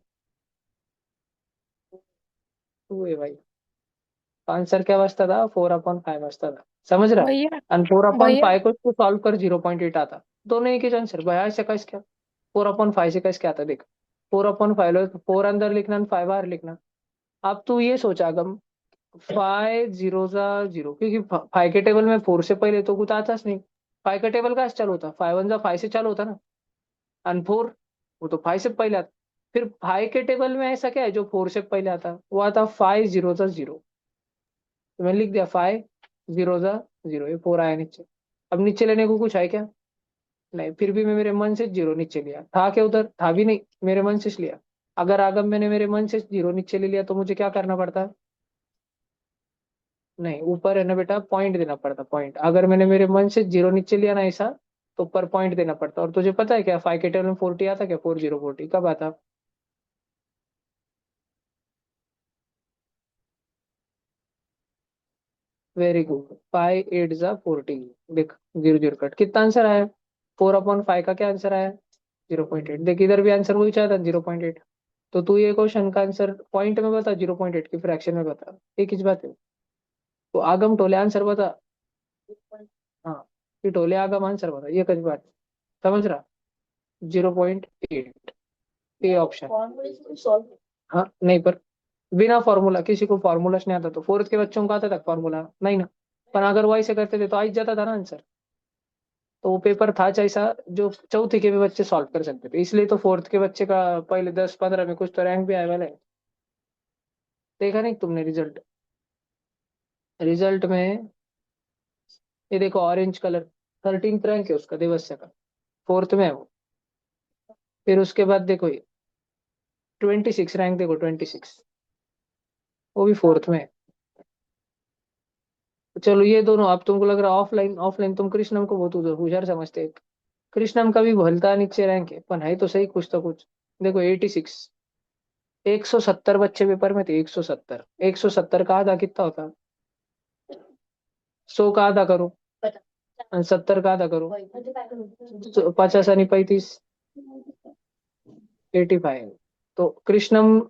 तू है भाई. आंसर क्या बचता था, 4/5 बचता था. समझ रहा. भैया और 4/5 भैया को इसको सॉल्व कर 0.8 आता. दोनों एक ही आंसर भाई, ऐसे कैसे क्या, 4/5 से कैसे क्या आता देख. 4/5 लो, 4 अंदर लिखना और 5 बाहर लिखना. अब तू ये सोचा आगम, 5 0 जा 0, क्योंकि 5 के टेबल में 4 से पहले तो कुछ आताच नहीं. 5 का टेबल का चालू होता, 5 1 जा 5 से चालू होता ना. और 4 वो तो 5 से पहले आता. फिर 5 के टेबल में ऐसा क्या है जो 4 से पहले आता, वो आता 5 0 जा 0. तो मैंने लिख दिया 5 0 जा 0, ये 4 आया नीचे। अब नीचे लेने को कुछ है क्या? नहीं, फिर भी मैं मेरे मन से 0 नीचे लिया। था क्या उधर? था भी नहीं, मेरे मन से लिया। अगर आगम मैंने मेरे मन से 0 नीचे ले लिया तो मुझे क्या करना पड़ता? नहीं, ऊपर है ना बेटा, पॉइंट देना पड़ता। पॉइंट, अगर मैंने मेरे मन से 0 नीचे लिया ना ऐसा, तो ऊपर पॉइंट देना पड़ता। और तुझे पता है क्या 5 के टेबल में 40 आता क्या? 40 कब आता? वेरी गुड, 5 8 जा 40। देख, 0 0 कट, कितना आंसर आया? 4/5 का क्या आंसर आया? 0.8। देख, इधर भी आंसर वही चाहता, 0.8। तो तू ये क्वेश्चन का आंसर पॉइंट में बता, 0.8 की फ्रैक्शन में बता, एक ही बात है। तो आगम टोले आंसर बता। हाँ, ये टोले आगम आंसर बता, ये कच बात। समझ रहा? 0.8, ये ऑप्शन। हाँ नहीं, पर बिना फॉर्मूला, किसी को फॉर्मूला नहीं आता तो फोर्थ के बच्चों को आता था फॉर्मूला? नहीं ना। पर अगर वही से करते थे तो आ ही जाता था ना आंसर। तो वो पेपर था ऐसा जो चौथी के भी बच्चे सॉल्व कर सकते थे, इसलिए तो फोर्थ के बच्चे का पहले 10 15 में कुछ तो रैंक भी आया वाला है। देखा नहीं तुमने रिजल्ट? रिजल्ट में ये देखो, ऑरेंज कलर, 13th रैंक है उसका, देवस्य का, फोर्थ में है वो। फिर उसके बाद देखो ये 26 रैंक, देखो 26, वो भी फोर्थ में है। तो चलो ये दोनों, अब तुमको लग रहा है ऑफलाइन, ऑफलाइन तुम कृष्णम को बहुत होशियार समझते हैं। कृष्णम का भी भलता नीचे रैंक है, पर है तो सही कुछ तो कुछ। देखो 86, 170 बच्चे पेपर में थे, 170, 170 का आधा कितना होता? 100 का आधा करो, 70 का आधा करो, तो 50 यानी 35, 85। तो कृष्णम,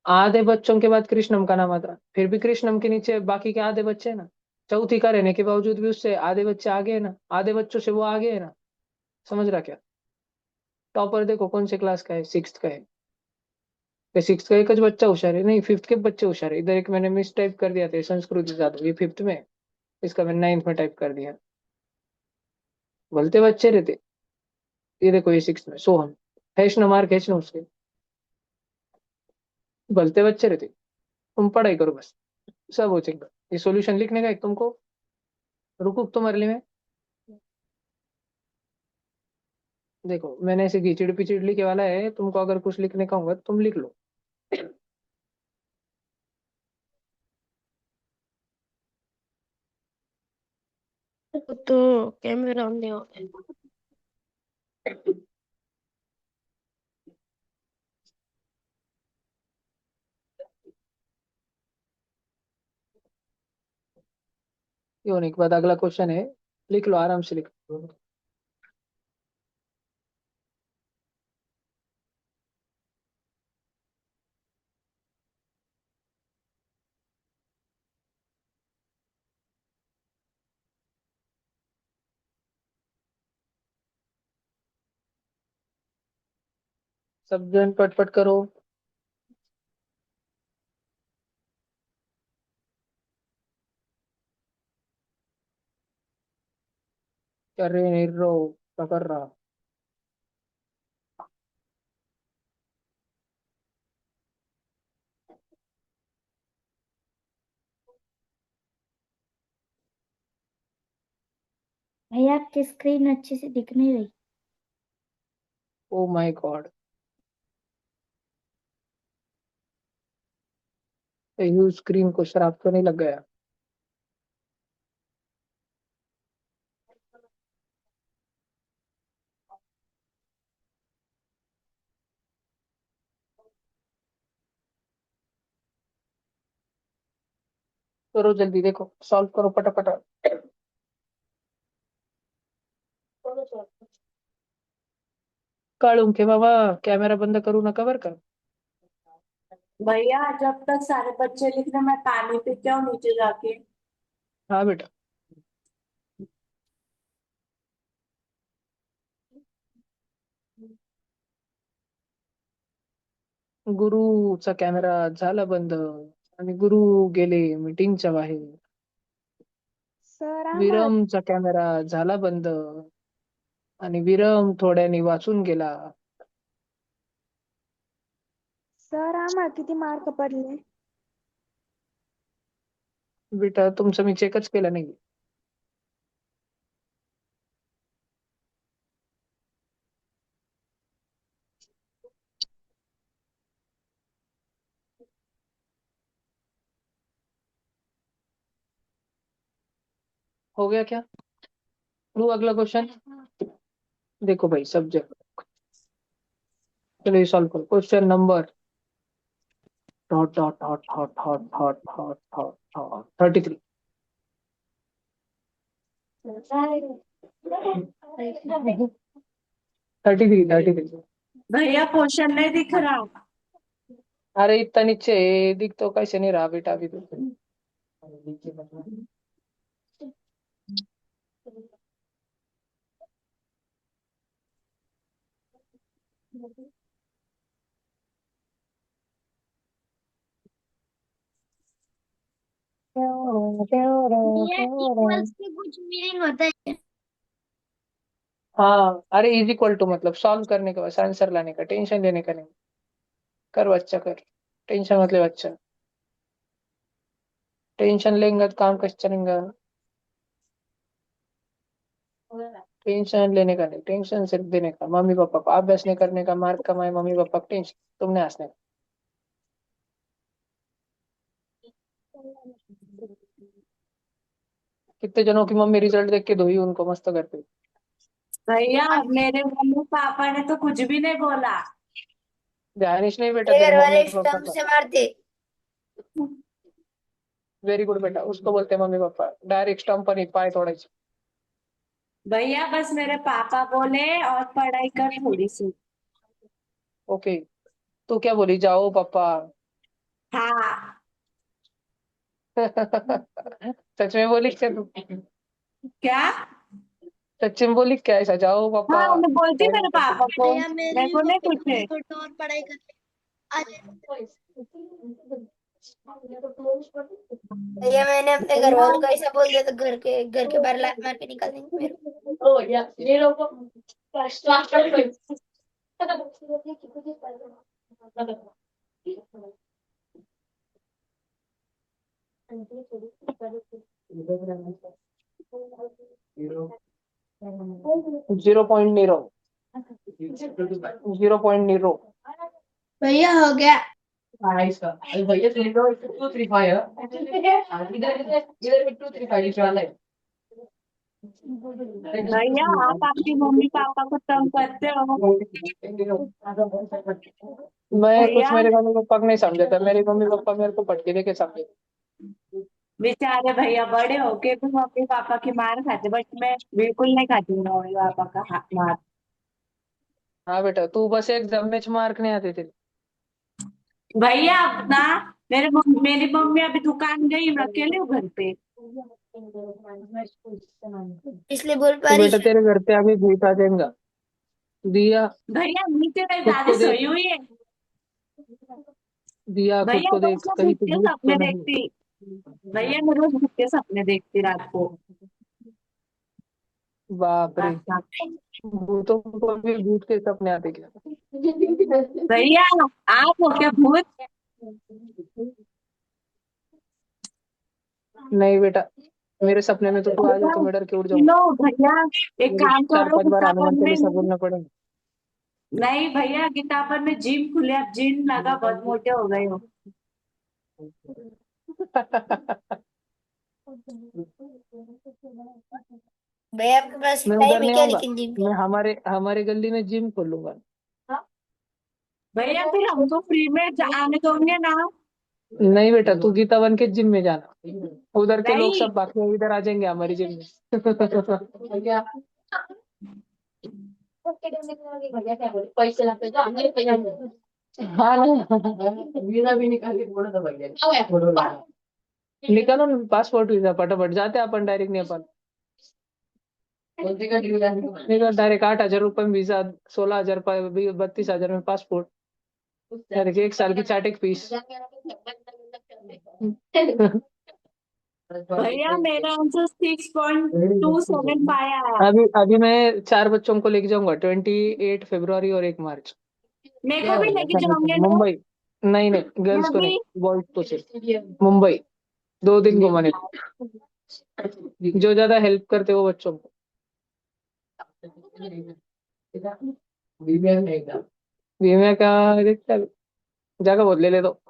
आधे बच्चों के बाद कृष्णम का नाम आता, फिर भी कृष्णम के नीचे बाकी के आधे बच्चे हैं ना। चौथी का रहने के बावजूद भी उससे आधे बच्चे आगे है ना, आधे बच्चों से वो आगे है ना। समझ रहा क्या? टॉपर देखो कौन से क्लास का है, 6th का है। सिक्स का एक ज बच्चा होशियार है, नहीं 5th के बच्चे होशियार है। इधर एक मैंने मिस टाइप कर दिया था, संस्कृत जादव, ये 5th में है, इसका मैंने 9th में टाइप कर दिया। भलते बच्चे रहते। ये देखो ये 6th में सोहम, खींचना मार खींचना उसके, भलते बच्चे रहते। तुम पढ़ाई करो बस, सब हो जाएगा। ये सॉल्यूशन लिखने का एक तुमको, रुको तुम अरली में। देखो मैंने ऐसे घिचड़ पिचड़ लिखे वाला है, तुमको अगर कुछ लिखने का होगा तो तुम लिख लो। तो कैमरा ऑन नहीं हो रहा ये होने के बाद अगला क्वेश्चन है, लिख लो आराम से लिख लो। सब जन पट करो। कर रहे नहीं रो, क्या कर रहा? भैया आपकी स्क्रीन अच्छे से दिख नहीं रही। Oh my God, you screen को शराब तो नहीं लग गया? करो जल्दी, देखो सॉल्व करो पटापटा। कालूम के बाबा, कैमरा बंद करूँ ना कवर कर? भैया जब तक सारे बच्चे लिख रहे मैं पानी पीते हूँ नीचे जाके। हाँ बेटा। गुरुचा कॅमेरा झाला बंद आणि गुरु गेले मीटिंगच्या बाहेर. सर आम्हाला विरमचा कॅमेरा झाला बंद आणि विरम थोड्याने वाचून गेला. सर आम्हाला किती मार्क पडले? बेटा तुमचं मी चेकच केलं नाही. हो गया क्या? लो अगला क्वेश्चन. देखो भाई सब्जेक्ट. चलिए सॉल्व करो. Question number dot dot dot dot dot dot dot dot dot 33. 33. भैया क्वेश्चन नहीं दिख रहा. अरे इतना नीचे है, दिख तो कैसे नहीं रहा बेटा अभी तो. ये इक्वल्स की कुछ मीनिंग होता है? हाँ, अरे इज इक्वल टू मतलब सॉल्व करने के बाद आंसर लाने का, टेंशन लेने का नहीं. कर बच्चा कर. टेंशन मत ले बच्चा. टेंशन लेंगे तो काम कैसे चलेगा. टेंशन लेने का नहीं, टेंशन सिर्फ देने का. मम्मी पापा को अभ्यास नहीं करने का, मार्क कमाए मम्मी पापा को टेंशन, तुमने हंसने का. कितने जनों की मम्मी रिजल्ट देख के धोई उनको मस्त करते. भैया मेरे मम्मी पापा ने तो कुछ भी नहीं बोला. ध्यानिश नहीं बेटा मेरे तेरे घर मम्मी वाले पापा स्टंप का. से मारते। वेरी गुड बेटा, उसको बोलते हैं मम्मी पापा. डायरेक्ट स्टंप पर नहीं, पाय तोड़ायचे. भैया बस मेरे पापा बोले और पढ़ाई कर थोड़ी सी. ओके. तू क्या बोली, जाओ पापा. हाँ. सच में बोली क्या तू? क्या? सच में बोली क्या ऐसा, जाओ पापा? हाँ मैं बोलती मेरे पापा को. भैया मेरे मेरी को नहीं मम्मी पूछे. को तो और पढ़ाई करने भैया मैंने अपने घर वालों को ऐसा बोल दिया तो घर के बाहर लात मार के निकाल देंगे मेरे जीरो पॉइंट नीरो. 0.0. भैया हो गया। भैया 235 इधर भी 235 लिखा है. भैया आप आपकी मम्मी पापा को तंग करते हो. मैं कुछ भैया मेरे मम्मी पापा को नहीं समझा था, मेरे मम्मी पापा मेरे को पटके देके समझे. बेचारे भैया बड़े होके भी मम्मी पापा की मार खाते, बट मैं बिल्कुल नहीं खाती हूँ मम्मी पापा का मार. हाँ बेटा, तू बस एग्जाम में मार्क नहीं आते तेरे. भैया अब ना मेरी मम्मी अभी दुकान गई, मैं अकेले हूँ घर पे. इसलिए बोल पा तो रही बेटा तेरे घर पे अभी भूत आ जाएगा. दिया. भैया नीचे में खुद दादी को देख. सोई हुई है. दिया खुद भैया को मैं देख, उसको कहीं पे भूत के भूत तो सपने नहीं. देखती. भैया मैं रोज भूत के सपने देखती रात को. बाप रे. भूतों को भी भूत के सपने आते क्या? भैया आप हो क्या भूत? नहीं बेटा, मेरे सपने में तो तू आ जाए तो मैं डर के उड़ जाऊंगा. नो भैया एक मुझे काम चार करो पांच बार किताबन हनुमान में. चालीसा बोलना पड़ेगा. नहीं भैया किताबन में जिम खुले, आप जिम लगा बहुत मोटे हो गए हो. भैया आपके पास मैं उधर टाइम है नहीं क्या आऊंगा. लेकिन जिम मैं हमारे हमारे गली में जिम खोल लूंगा. भैया फिर हमको फ्री में आने दोगे ना? नहीं बेटा, तू गीता बन के जिम में जाना. उधर के लोग नहीं सब बाकी इधर आ जाएंगे हमारी जिम में. हाँ ना. वीजा भी निकाल के बोला था भैया. निकालो ना पासपोर्ट वीजा फटाफट, जाते अपन डायरेक्ट नेपाल. निकल डायरेक्ट 8,000 रुपये में वीजा, 16,000, 32,000 में पासपोर्ट. डायरेक्ट 1 साल की चार्टिक फीस. भैया मेरा आंसर 6.275 आया. अभी अभी मैं 4 बच्चों को लेके जाऊंगा, 28 फरवरी और 1 मार्च. मेरे को भी लेके जाओगे ना? मुंबई. नहीं नहीं, मैं गर्ल्स को भी. नहीं, बॉयज को सिर्फ. मुंबई. 2 दिन घुमाने, जो ज्यादा हेल्प करते वो बच्चों को। बीमे का देखता है, जाकर बोल ले दो।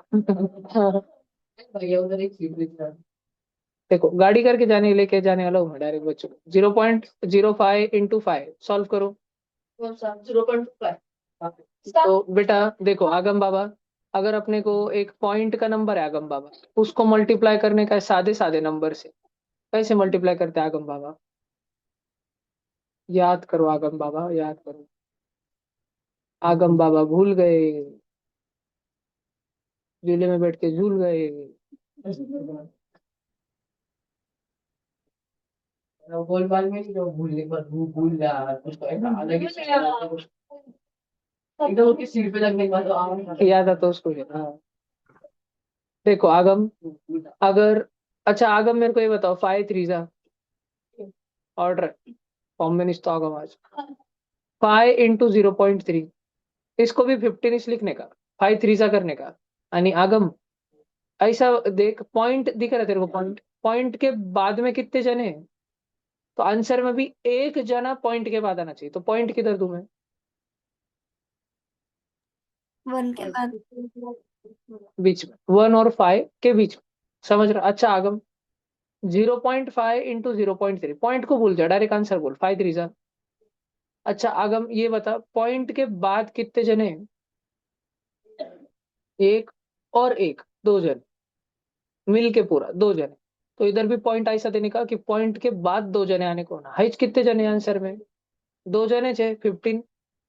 देखो गाड़ी करके जाने लेके जाने वाला हूँ डायरेक्ट बच्चों को। 0.05 इंटू 5 सॉल्व करो। 0.5 तो बेटा देखो आगम बाबा, अगर अपने को एक पॉइंट का नंबर है आगम बाबा, उसको मल्टीप्लाई करने का है सादे सादे नंबर से। कैसे मल्टीप्लाई करते हैं आगम बाबा? याद करो आगम बाबा, याद करो। आगम बाबा भूल गए, झूले में बैठ के झूल गए। गोल बाल में जो भूलने पर भूल जा उसको है ना अलग ही एकदम उसकी सीट पे लगने के बाद याद आता उसको। हाँ देखो आगम, अगर अच्छा आगम मेरे को ये बताओ, 5 3 जा ऑर्डर फॉर्म में निश्चित आगम आज 5 इंटू 0.3, इसको भी 15 इस लिखने का, 5 3 जा करने का। यानी आगम ऐसा देख, पॉइंट दिख रहा है तेरे को? पॉइंट, पॉइंट के बाद में कितने जने हैं? तो आंसर में भी एक जना पॉइंट के बाद आना चाहिए। तो पॉइंट किधर दूं मैं? 1 के बाद। बीच में, 1 और 5 के बीच में। समझ रहा? अच्छा आगम 0.5 इंटू 0.3, पॉइंट को भूल जा, डायरेक्ट आंसर बोल, 5 3 जा। अच्छा आगम ये बता, पॉइंट के बाद कितने जने हैं? एक और एक, 2 जन मिल के पूरा 2 जने। तो इधर भी पॉइंट ऐसा देने का कि पॉइंट के बाद 2 जने आने को ना। हाइच कितने जने हैं आंसर में? 2 जने थे, 15।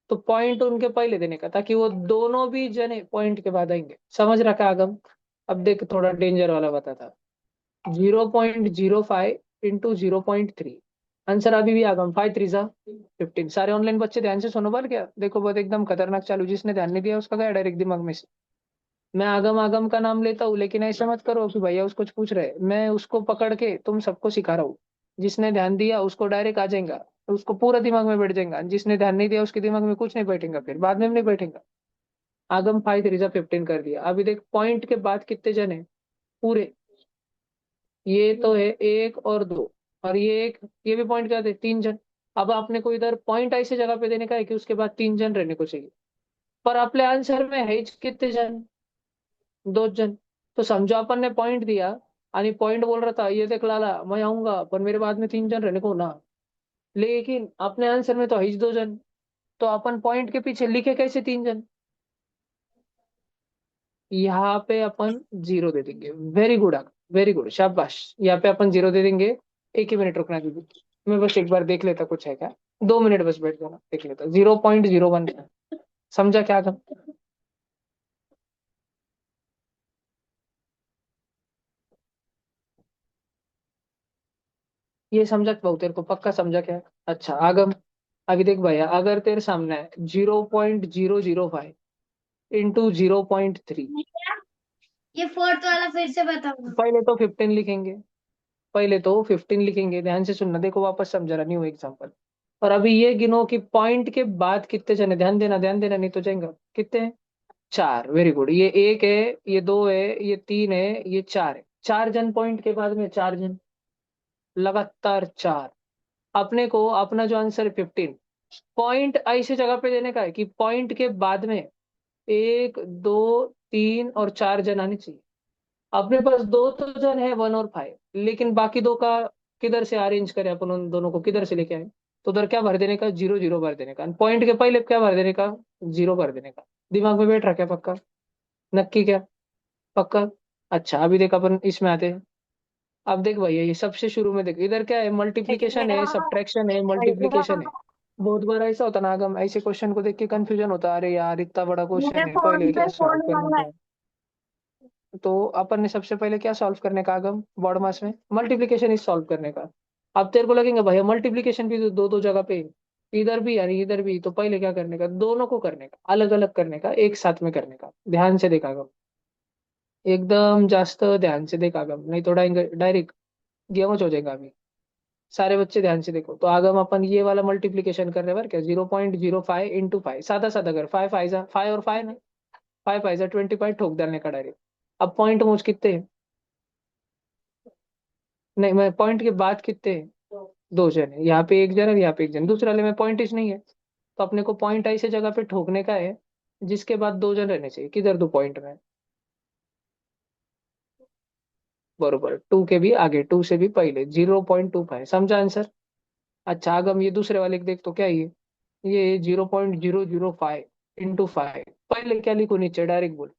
तो पॉइंट उनके पहले देने का ताकि वो दोनों भी जने पॉइंट के बाद आएंगे। समझ रखा आगम? अब देख थोड़ा डेंजर वाला बताता। 0.05 इंटू 0.3, आंसर अभी भी आगम 5 3 जा 15। सारे ऑनलाइन बच्चे ध्यान से सुनो बाल क्या, देखो बहुत एकदम खतरनाक चालू, जिसने ध्यान नहीं दिया उसका गया डायरेक्ट दिमाग में से। मैं आगम आगम का नाम लेता हूँ, लेकिन ऐसा मत करो कि भैया उसको कुछ पूछ रहे, मैं उसको पकड़ के तुम सबको सिखा रहा हूँ। जिसने ध्यान दिया उसको डायरेक्ट आ जाएगा, उसको पूरा दिमाग में बैठ जाएगा। जिसने ध्यान नहीं दिया उसके दिमाग में कुछ नहीं बैठेगा, फिर बाद में भी नहीं बैठेगा। आगम 5 3 जा 15 कर दिया। अभी देख पॉइंट के बाद कितने जन है पूरे? ये तो है एक और दो, और ये एक, ये भी पॉइंट क्या थे? 3 जन। अब आपने को इधर पॉइंट ऐसे जगह पे देने का है कि उसके बाद 3 जन रहने को चाहिए। पर अपने आंसर में है कितने जन? 2 जन। तो समझो अपन ने पॉइंट दिया आणि पॉइंट बोल रहा था ये देख लाला मैं आऊंगा, पर मेरे बाद में 3 जन रहने को ना। लेकिन अपने आंसर में तो है 2 जन, तो अपन पॉइंट के पीछे लिखे कैसे 3 जन? यहाँ पे अपन 0 दे देंगे। वेरी गुड, वेरी गुड, शाबाश। यहाँ पे अपन 0 दे देंगे। एक ही मिनट रुकना दीदी, मैं बस एक बार देख लेता कुछ है क्या। 2 मिनट बस बैठ जाना, देख लेता। 0.01, समझा क्या था? ये समझा बहु तेरे को पक्का समझा क्या? अच्छा आगम, अभी देख भैया, अगर तेरे सामने है 0.005 इंटू 0.3, ये फोर्थ वाला फिर से बताऊंगा। पहले तो 15 लिखेंगे, पहले तो 15 लिखेंगे। ध्यान से सुनना, देखो वापस समझा रहा, न्यू एग्जाम्पल। और अभी ये गिनो कि पॉइंट के बाद कितने जने, ध्यान देना ध्यान देना, नहीं तो जाएगा। कितने हैं? 4, वेरी गुड। ये एक है, ये 2 है, ये 3 है, ये 4 है। 4 जन पॉइंट के बाद में, 4 जन लगातार 4। अपने को अपना जो आंसर है 15, पॉइंट ऐसी जगह पे देने का है कि पॉइंट के बाद में 1 2 3 और 4 जन आने चाहिए। अपने पास 2 तो जन है, 1 और 5, लेकिन बाकी 2 का किधर से अरेंज करें अपन, उन दोनों को किधर से लेके आए? तो उधर क्या भर देने का? 0 0 भर देने का। पॉइंट के पहले क्या भर देने का? 0 भर देने का। दिमाग में बैठ रहा क्या पक्का? नक्की क्या? पक्का? अच्छा अभी देख अपन इसमें आते हैं। अब देख भैया, ये सबसे शुरू में देख, इधर क्या है? मल्टीप्लीकेशन है, सब्ट्रैक्शन है, मल्टीप्लीकेशन है। बहुत बार ऐसा होता ना आगम, ऐसे क्वेश्चन को देख के कंफ्यूजन होता है, अरे यार इतना बड़ा क्वेश्चन मेरे है, फोन पहले पे क्या सॉल्व फोन करना लगा है। था। तो अपन ने सबसे पहले क्या सॉल्व करने का आगम, बॉड मास में मल्टीप्लीकेशन ही सॉल्व करने का। अब तेरे को लगेगा भैया मल्टीप्लीकेशन भी तो दो दो जगह पे, इधर भी यानी इधर भी, तो पहले क्या करने का? दोनों को करने का, अलग अलग करने का, एक साथ में करने का। ध्यान से देखा आगम, एकदम जास्त ध्यान से देखा आगम, नहीं तो डायरेक्ट गेमच हो जाएगा अभी। सारे बच्चे ध्यान से देखो। तो आगम अपन ये वाला मल्टीप्लीकेशन कर रहे हैं, क्या 0.05 इंटू 5, सादा सादा कर, 5 5 5 और 5 ना, 5 5 25 ठोक डालने का डायरेक्ट। अब पॉइंट मोज कितने हैं? नहीं, मैं पॉइंट के बाद कितने हैं? दो जन है, यहाँ पे एक जन और यहाँ पे एक जन, दूसरे वाले में पॉइंट इस नहीं है, तो अपने को पॉइंट ऐसे जगह पे ठोकने का है जिसके बाद दो जन रहने चाहिए। किधर दो पॉइंट में? बरोबर, टू के भी आगे, टू से भी पहले, 0.25, समझा आंसर? अच्छा, अगर हम ये दूसरे वाले को देख तो क्या ये 0.005 इंटू 5, पहले क्या लिखो नीचे, डायरेक्ट बोल,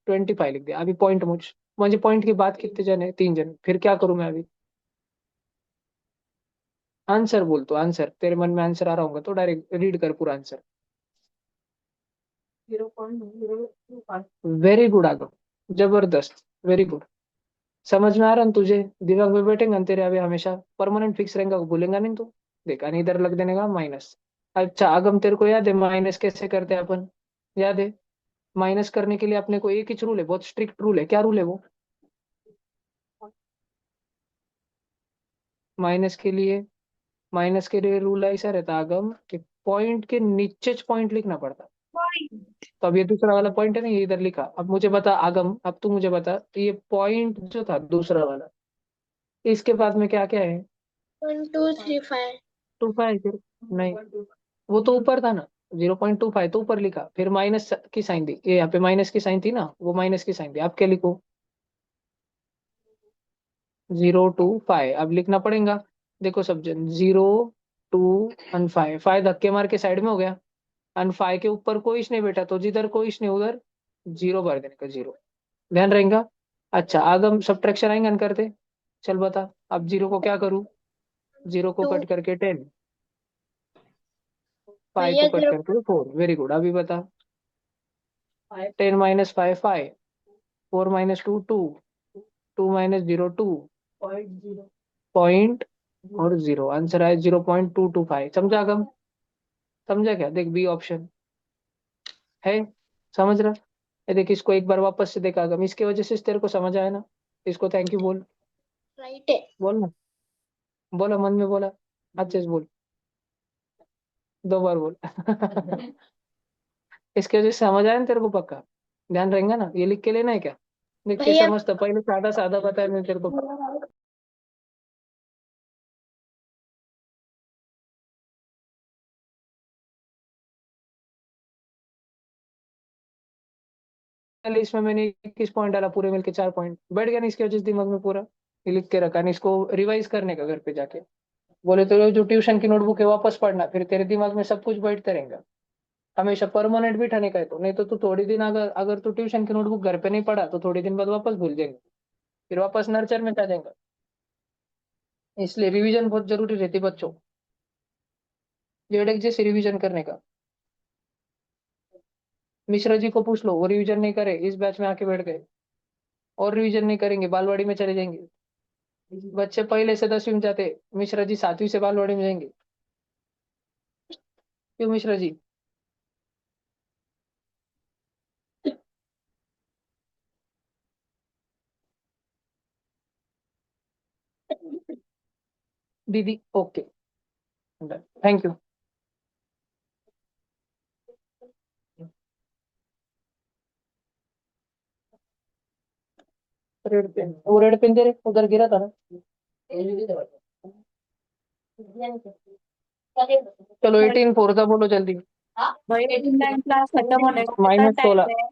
25 लिख दिया। अभी पॉइंट मुझे पॉइंट के बाद कितने जन है? तीन जन, फिर क्या करूं मैं अभी? आंसर बोल, तो आंसर तेरे मन में आंसर आ रहा होगा तो डायरेक्ट रीड कर पूरा आंसर। 0.025, वेरी गुड आगम, जबरदस्त, वेरी गुड। समझ में आ रहा है ना तुझे? दिमाग में बैठेगा ना तेरे, अभी हमेशा परमानेंट फिक्स रहेगा, भूलेगा नहीं तू। देखा नहीं, इधर लग देने का माइनस। अच्छा आगम, तेरे को याद है माइनस कैसे करते हैं अपन? याद है? माइनस करने के लिए अपने को एक ही रूल है, बहुत स्ट्रिक्ट रूल है। क्या रूल है वो? माइनस के लिए माइनस के लिए रूल ऐसा रहता है आगम कि पॉइंट के नीचे पॉइंट लिखना पड़ता। पॉइंट। तो अब ये दूसरा वाला पॉइंट है ना, ये इधर लिखा। अब मुझे बता आगम, अब तू मुझे बता, तो ये पॉइंट जो था दूसरा वाला, इसके बाद में क्या क्या है? 1235। 25 फिर? नहीं, वो तो ऊपर था ना, 0.25 तो ऊपर लिखा, फिर माइनस की साइन दी, ये यहाँ पे माइनस की साइन थी ना, वो माइनस की साइन दी। आप क्या लिखो? 0.25 अब लिखना पड़ेगा। देखो सब जन, 0.2 और 5, 5 धक्के मार के साइड में हो गया, और 5 के ऊपर कोई नहीं बैठा, तो जिधर कोई नहीं उधर जीरो भर देने का, जीरो। ध्यान रहेगा? अच्छा आगम, सब्ट्रैक्शन आएंगे न करते? चल बता, अब जीरो को क्या करूँ? जीरो को 2। कट करके 10, 5 भैया को कट करके 4, वेरी गुड। अभी बता, 10 - 5 5, 4 - 2 2, 2 - 0 2, पॉइंट और जीरो, आंसर आया 0.225। समझा आगम? समझा क्या? देख बी ऑप्शन है, समझ रहा? ये देख, इसको एक बार वापस से देखा आगम, इसके वजह से तेरे को समझ आया ना। इसको थैंक यू बोल, राइट है। बोल ना, बोला मन में बोला, अच्छे से बोल, दो बार बोल। इसके वजह से समझ आया ना तेरे को पक्का? ध्यान रहेगा ना? ये लिख के लेना है क्या? देख के भैया समझता, पहले सादा सादा बताया मैंने तेरे को। पहले इसमें मैंने 21 पॉइंट डाला, पूरे मिलके 4 पॉइंट बैठ गया ना, इसकी वजह से दिमाग में पूरा ये लिख के रखा नहीं। इसको रिवाइज करने का घर पे जाके, बोले तो जो ट्यूशन की नोटबुक है वापस पढ़ना, फिर तेरे दिमाग में सब कुछ बैठता रहेगा। हमेशा परमानेंट भी ठने का है तो, नहीं तो तू थोड़ी दिन, अगर अगर तू ट्यूशन की नोटबुक घर पे नहीं पढ़ा तो थोड़ी दिन बाद वापस भूल जाएंगे, फिर वापस नर्चर में आ जाएगा। इसलिए रिवीजन बहुत जरूरी रहती है बच्चों, जेड जैसे रिवीजन करने का। मिश्रा जी को पूछ लो, वो रिवीजन नहीं करे, इस बैच में आके बैठ गए, और रिवीजन नहीं करेंगे, बालवाड़ी में चले जाएंगे। बच्चे पहले से 10वीं में जाते, मिश्रा जी 7वीं से बालवाड़ी में जाएंगे। क्यों मिश्रा जी? दीदी okay, thank you. Red pen, वो रेड पेन दे रहे, उधर गिरा था ना। चलो 18 फोर का बोलो जल्दी। भैया ऑनलाइन क्लास खत्म होने को कितना -16। टाइम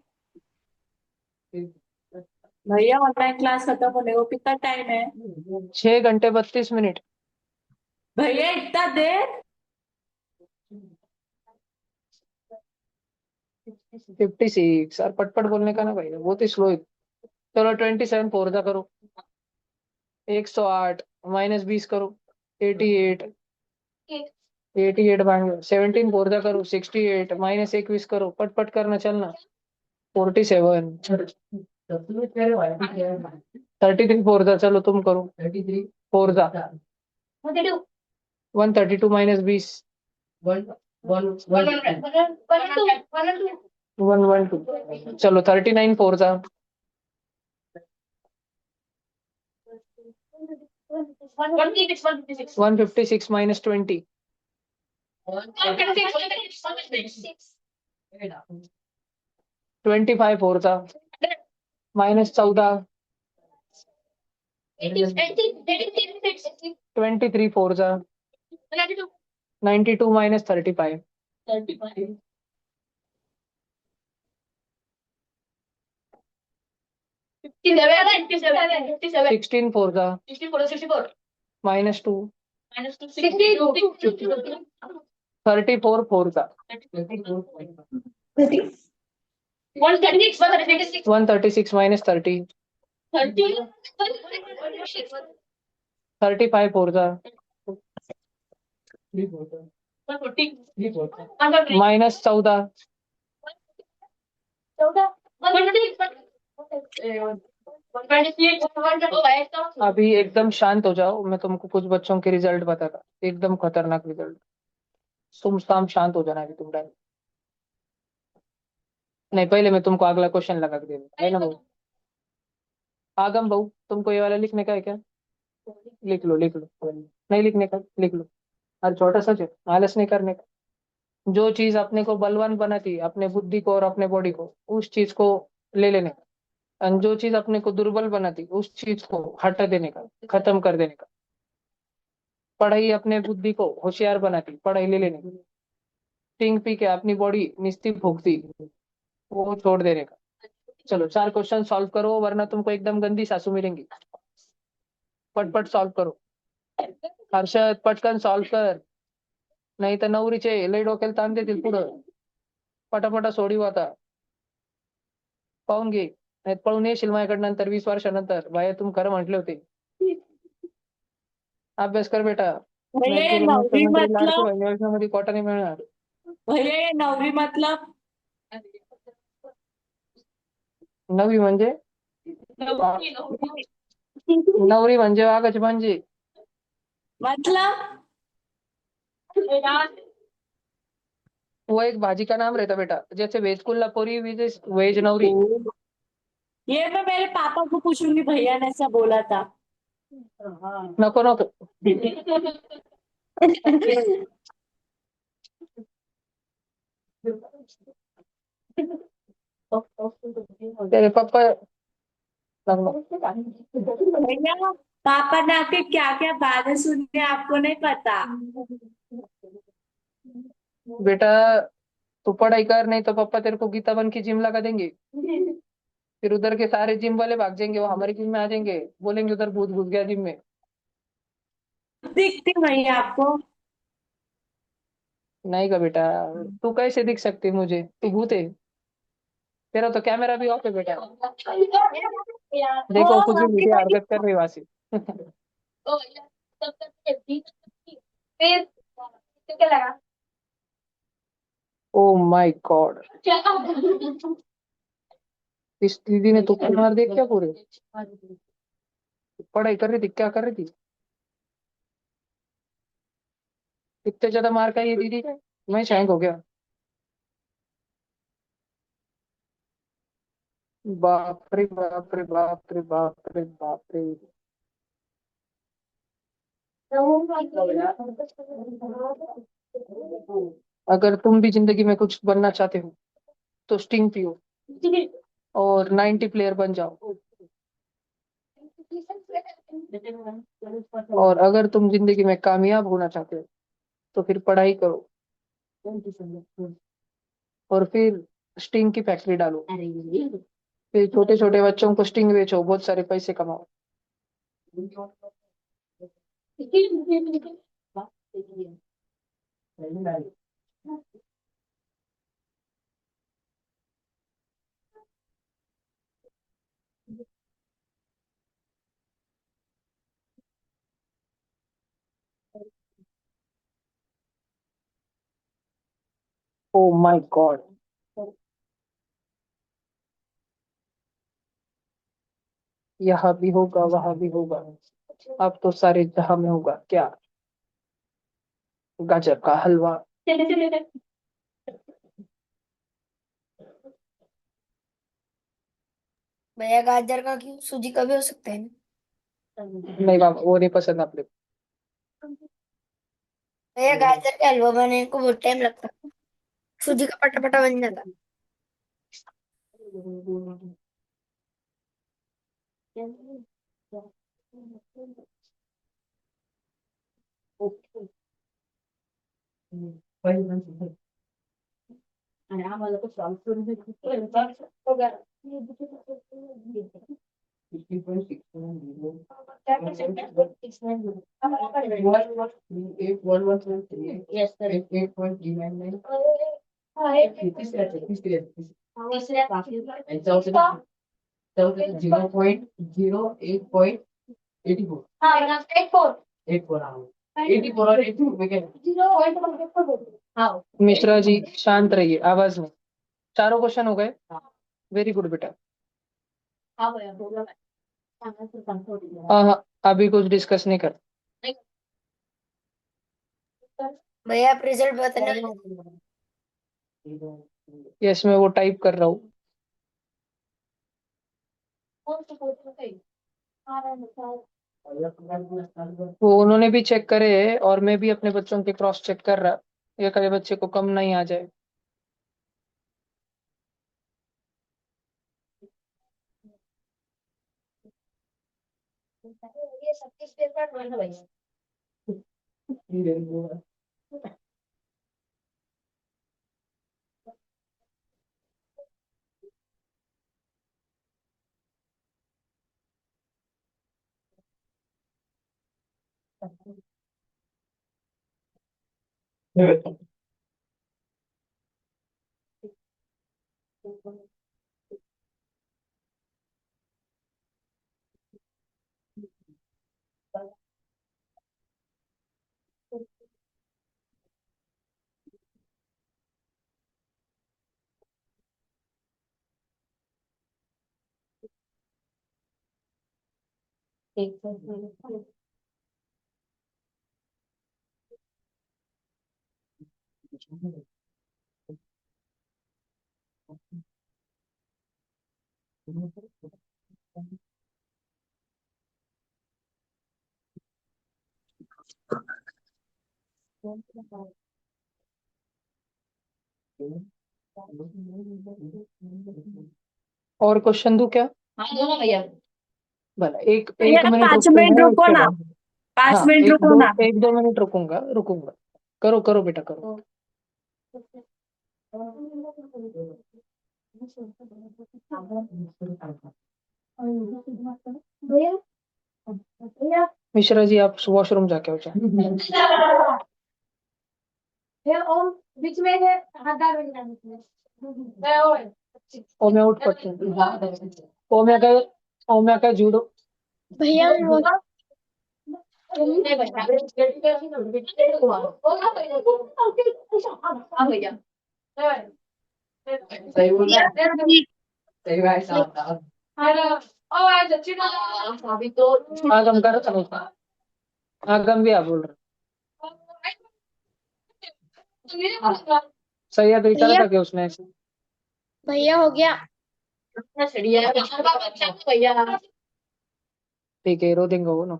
है? भैया ऑनलाइन क्लास खत्म होने को कितना टाइम है? 6 घंटे 32 मिनट। भैया इतना देर? 56, और पटपट बोलने का ना भाई, बहुत ही स्लो है। चलो 27 फोर का करो, 108 -20 करो, 88, 88 भाग 17 फोर का करो, 68 -21 करो, पट पट करना चलना, 47, 33 फोर का, चलो तुम करो, 33 फोर का, 132 -20, 112, चलो 39 फोर का, 156 -20, 25 फोर का, -14, 23 4 जा 92 minus 35 16 4 जा minus 2 34 4 जा 136 minus 30 35 4 जा minus 14 अभी एकदम शांत हो जाओ, मैं तुमको कुछ बच्चों के रिजल्ट बताता, एकदम खतरनाक रिजल्ट। तुम शाम शांत हो जाना अभी तुम टाइम। नहीं, पहले मैं तुमको अगला क्वेश्चन लगा के दे दूं, है ना भाऊ? आगम भाऊ, तुमको ये वाला लिखने का है क्या? लिख लो लिख लो, नहीं लिखने का लिख लो। अरे छोटा सच है, आलस नहीं करने का। जो चीज अपने को बलवान बनाती है, अपने बुद्धि को और अपने बॉडी को, उस चीज को ले लेने का। और जो चीज अपने को दुर्बल बनाती, उस चीज को हटा देने का, खत्म कर देने का। पढ़ाई अपने बुद्धि को होशियार बनाती, पढ़ाई ले लेने की। स्टिंग पी के अपनी बॉडी निस्ती भोगती, वो छोड़ देने का। चलो 4 क्वेश्चन सॉल्व करो, वरना तुमको एकदम गंदी सासू मिलेंगी। पटपट सॉल्व करो। हर्षद पटकन सॉल्व कर, नाही तर नवरीचे लय डोक्याला ताण देतील पुढं. पटापटा सोडीव आता. पाहून घे, नाही पळून येशील माझ्याकडे नंतर 20 वर्षानंतर. भाई तुम खरं म्हटले होते. अभ्यास कर बेटा, भैया नाही ये तुला नवरी मुख्यमंत्री लाडकी मतलब, बहीण योजनेमध्ये कोटा नाही मिळणार. भैया ये नवरी मतलब, नवी म्हणजे नवरी म्हणजे वाघाची म्हणजे मतलब वो एक भाजी का नाम रहता बेटा, जैसे वेज कोल्हापुरी वेज नवरी. ये मैं मेरे पापा को पूछूंगी, भैया ने ऐसा बोला था। नको नको. तेरे पापा भैया पापा ने आपके क्या क्या बातें सुनी है आपको नहीं पता। बेटा तू पढ़ाई कर, नहीं तो पापा तेरे को गीता बन की जिम लगा देंगे. फिर उधर के सारे जिम वाले भाग जाएंगे, वो हमारी जिम में आ जाएंगे, बोलेंगे उधर भूत घुस गया जिम में. दिखती भैया आपको। नहीं का बेटा, तू कैसे दिख सकती है मुझे? तू भूत है. तेरा तो कैमरा भी ऑफ है बेटा. वो देखो कुछ भी आपकी मीडिया बड़ी, हरकत कर रही है वासी. ओ माय गॉड, इस दीदी ने तो मार दे क्या पूरे. पढ़ाई कर रही थी, क्या कर रही थी? इतने ज्यादा मार का ये दीदी, मैं शैंक हो गया. बाप रे बाप रे बाप रे बाप रे बाप रे. अगर तुम भी जिंदगी में कुछ बनना चाहते हो तो स्टिंग पियो और 90 प्लेयर बन जाओ. और अगर तुम जिंदगी में कामयाब होना चाहते हो तो फिर पढ़ाई करो, और फिर स्टिंग की फैक्ट्री डालो. फिर छोटे छोटे बच्चों को स्टिंग बेचो, बहुत सारे पैसे कमाओ. ओ माय गॉड, यहाँ भी होगा वहां भी होगा, अब तो सारे जहां में होगा क्या? गाजर का हलवा. भैया गाजर का क्यों, सूजी का भी हो सकता है ना। नहीं बाबा, वो नहीं पसंद अपने भैया गाजर का हलवा बनाने को बहुत टाइम लगता है, सूजी का पटापटा बन जाता। को. मिश्रा जी शांत रहिए, आवाज में। चारों क्वेश्चन हो गए। वेरी गुड बेटा। हाँ, अभी कुछ डिस्कस नहीं कर। भैया आप रिजल्ट बताना। यस, मैं वो टाइप कर रहा हूँ। वो उन्होंने भी चेक करे है और मैं भी अपने बच्चों के क्रॉस चेक कर रहा, ये कभी बच्चे को कम नहीं आ जाए। ये 36 पेपर है भैया। और क्वेश्चन दूं क्या? हाँ दोनों भैया। भला एक भैया एक मिनट 5 मिनट रुकते हैं रुको उसके ना, बाद। 5 मिनट रुको ना। एक दो मिनट रुकूंगा रुकूंगा। करो करो बेटा करो। भैया भैया मिश्रा जी आप वॉशरूम जाके हो जाए। भैया ओम बीच में है हाथ डाल मैं ओए ओ मैं उठ पड़ती हूँ। ओ मैं का जूडो। भैया वो हाँ भैया सही बोल रहा है। सही भाई साहब। अभी तो आगम कर आगम भी आप बोल रहे। सैयद भी करा भैया था कि उसने ऐसे। भैया हो गया। भैया ठीक है रो देंगे वो ना।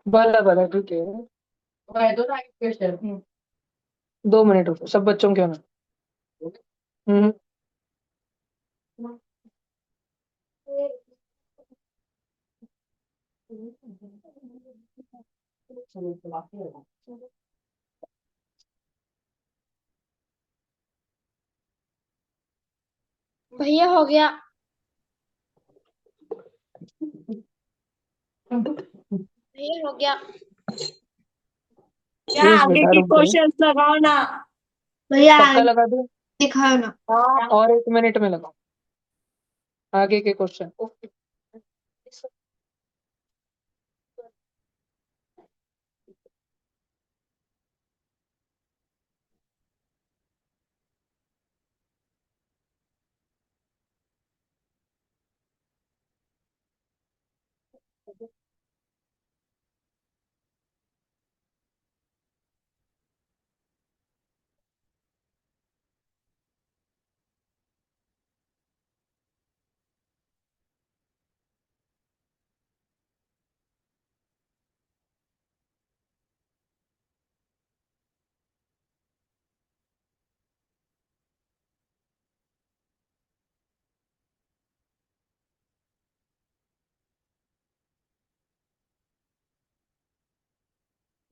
भला भला ठीक है। 2 मिनट रुको, सब बच्चों के होना। हम्म। भैया हो गया। भैया हो गया। क्या यस आगे बेटा के रुक जाओ। क्वेश्चंस लगाओ ना। भैया पक्का लगा दो। दिखाओ ना। और 1 मिनट में लगाओ आगे के क्वेश्चन।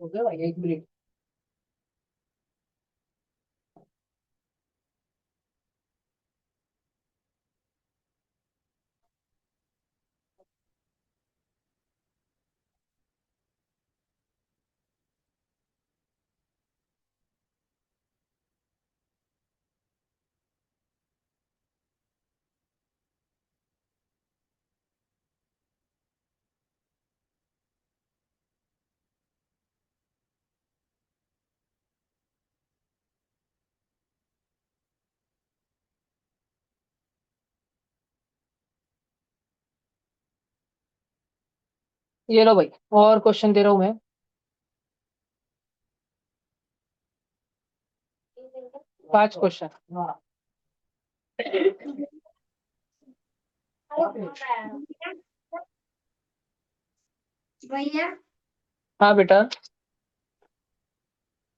हो गया भाई 1 मिनट। ये लो भाई, और क्वेश्चन दे रहा हूँ मैं। 5 क्वेश्चन। भैया हाँ बेटा।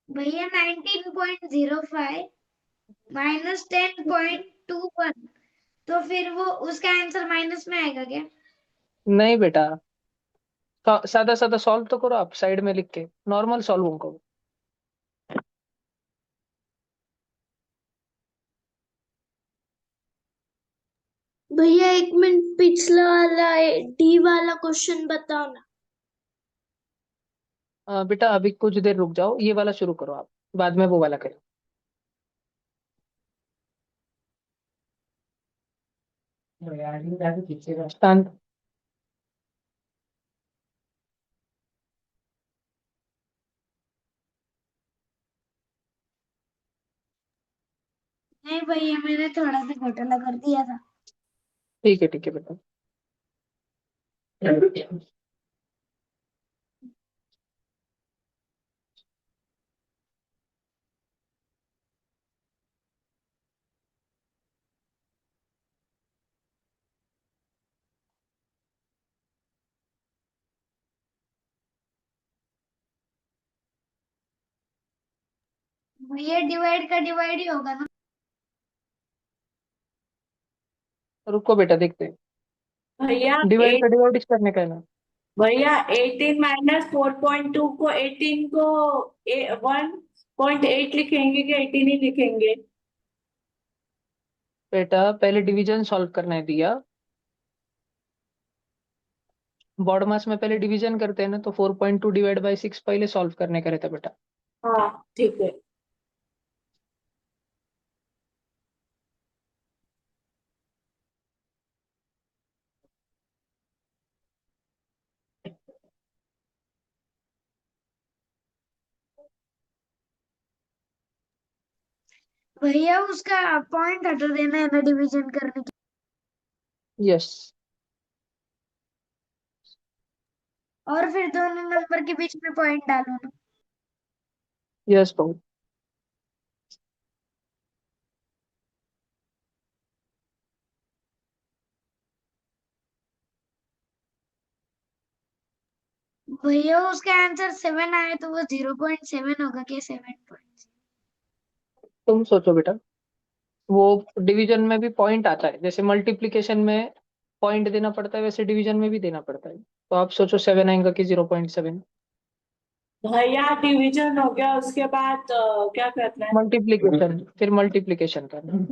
भैया 19.05 माइनस 10.21, तो फिर वो उसका आंसर माइनस में आएगा क्या? नहीं बेटा, सादा सादा सॉल्व तो करो आप, साइड में लिख के नॉर्मल सॉल्व करो। भैया 1 मिनट, पिछला वाला डी वाला क्वेश्चन बताओ ना। बेटा अभी कुछ देर रुक जाओ, ये वाला शुरू करो आप, बाद में वो वाला करो। शांत। नहीं भैया, मैंने थोड़ा सा घोटाला कर दिया था। ठीक है बेटा। भैया डिवाइड का डिवाइड ही होगा ना? रुको बेटा, देखते हैं। भैया डिवाइड का डिवाइड करने का है ना। भैया 18 माइनस 4.2 को 18 को 1.8 लिखेंगे कि 18 ही लिखेंगे? बेटा पहले डिवीजन सॉल्व करने दिया, बॉड मास में पहले डिवीजन करते हैं ना, तो 4.2 डिवाइड बाई 6 पहले सॉल्व करने का रहता बेटा। हाँ ठीक है। भैया उसका पॉइंट हटा देना है ना डिवीजन करने की। यस। और फिर दोनों नंबर के बीच में पॉइंट डालो ना। यस बहू। भैया उसका आंसर 7 आए तो वो 0.7 होगा क्या? 7 तुम सोचो बेटा, वो डिवीजन में भी पॉइंट आता है, जैसे मल्टीप्लिकेशन में पॉइंट देना पड़ता है, वैसे डिवीजन में भी देना पड़ता है। तो आप सोचो 7 आएगा कि 0.7। भैया डिवीजन हो गया, उसके बाद क्या करना है? मल्टीप्लिकेशन, फिर मल्टीप्लिकेशन करना।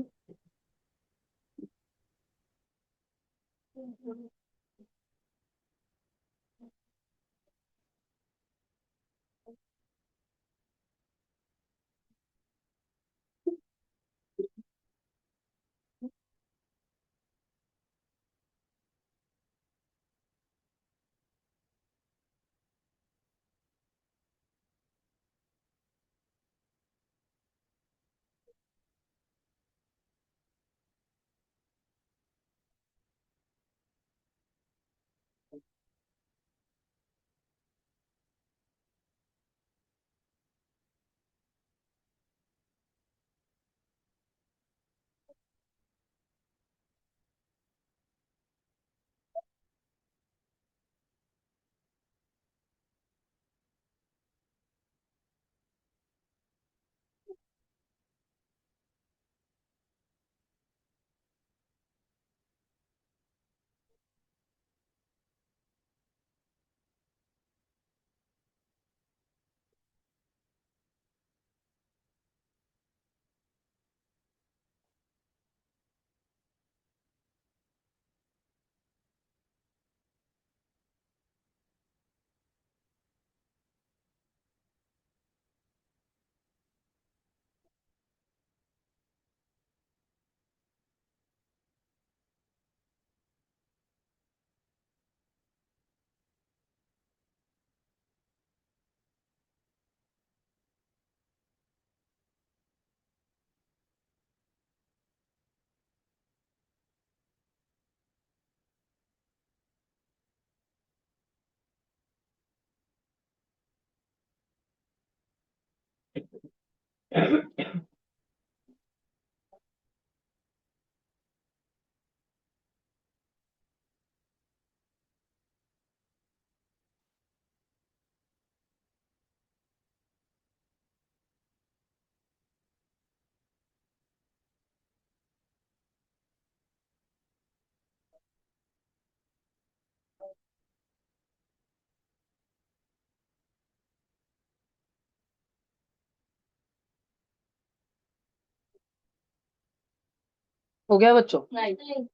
हो गया बच्चों? नहीं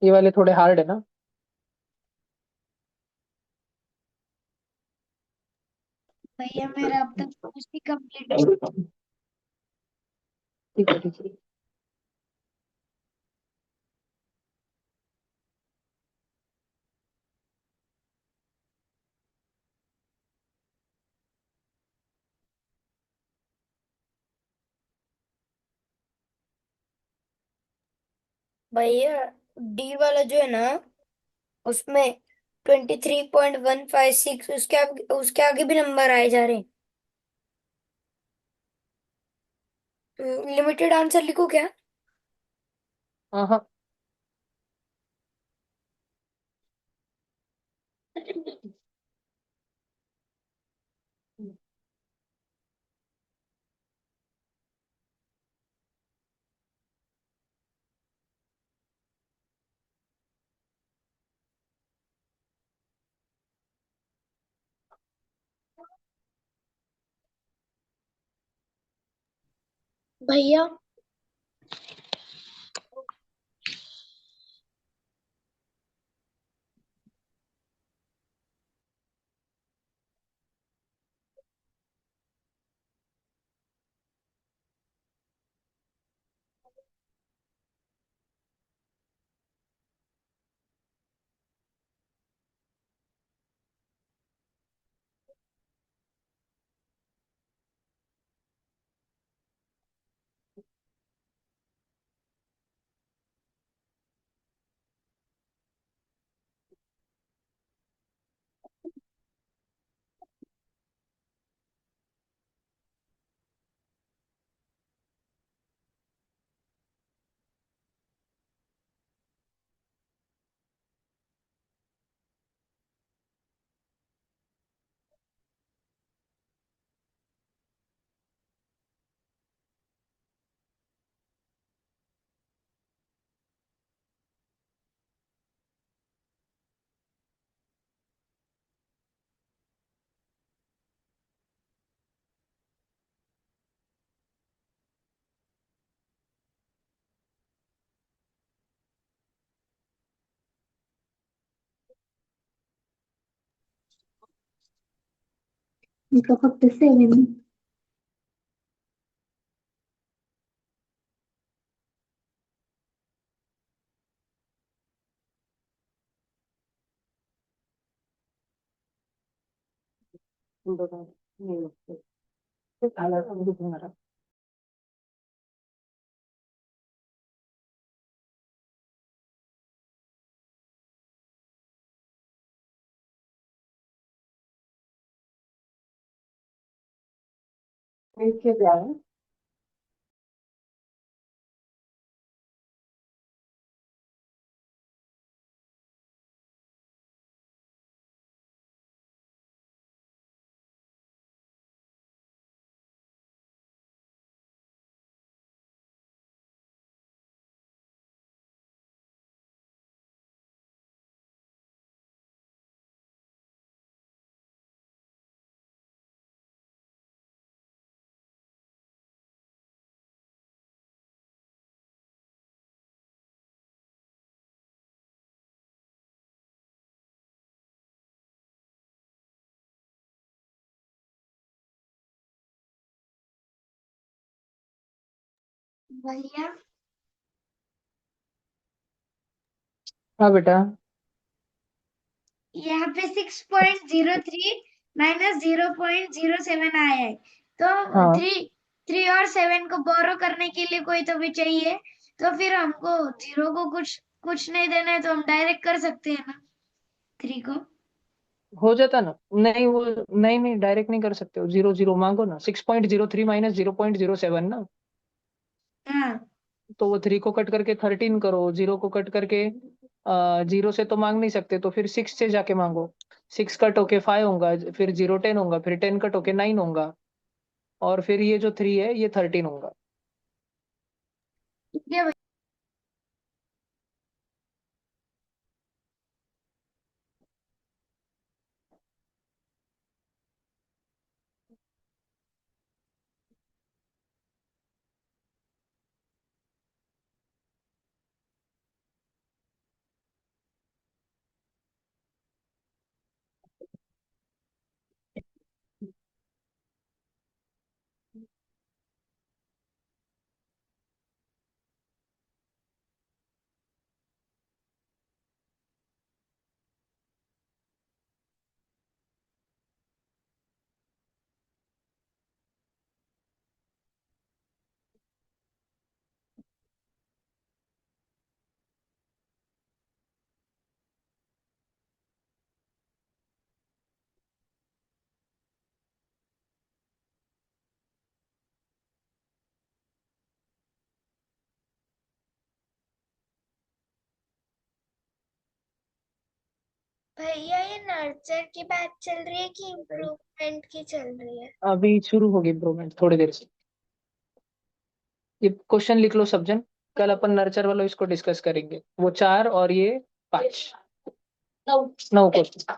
ये वाले थोड़े हार्ड है ना? भैया, मेरा अब तक कुछ भी कंप्लीट नहीं। ठीक है ठीक है। भैया डी वाला जो है ना, उसमें 23.156 उसके आगे भी नंबर आए जा रहे हैं। लिमिटेड आंसर लिखो क्या? हाँ हाँ। भैया ఇంకా ఫक्त 7 भैया हाँ बेटा। यहाँ पे 6.03 माइनस 0.07 आया है, तो हाँ 3 और 7 को बोरो करने के लिए कोई तो भी चाहिए, तो फिर हमको 0 को कुछ कुछ नहीं देना है, तो हम डायरेक्ट कर सकते हैं ना 3 को। हो जाता ना। नहीं वो, नहीं नहीं डायरेक्ट नहीं कर सकते हो, 0 0 मांगो ना। 6.03 माइनस 0.07 ना, हाँ तो वो 3 को कट करके 13 करो, 0 को कट करके 0 से तो मांग नहीं सकते, तो फिर 6 से जाके मांगो। 6 कट होके 5 होगा, फिर 0 10 होगा, फिर 10 कट होके 9 होगा, और फिर ये जो 3 है ये 13 होगा। ठीक है भैया ये नर्चर की बात चल रही है कि इम्प्रूवमेंट की चल रही है? अभी शुरू होगी इम्प्रूवमेंट थोड़ी देर से। ये क्वेश्चन लिख लो सब जन, कल अपन नर्चर वालों इसको डिस्कस करेंगे। वो 4 और ये 5, 9 क्वेश्चन।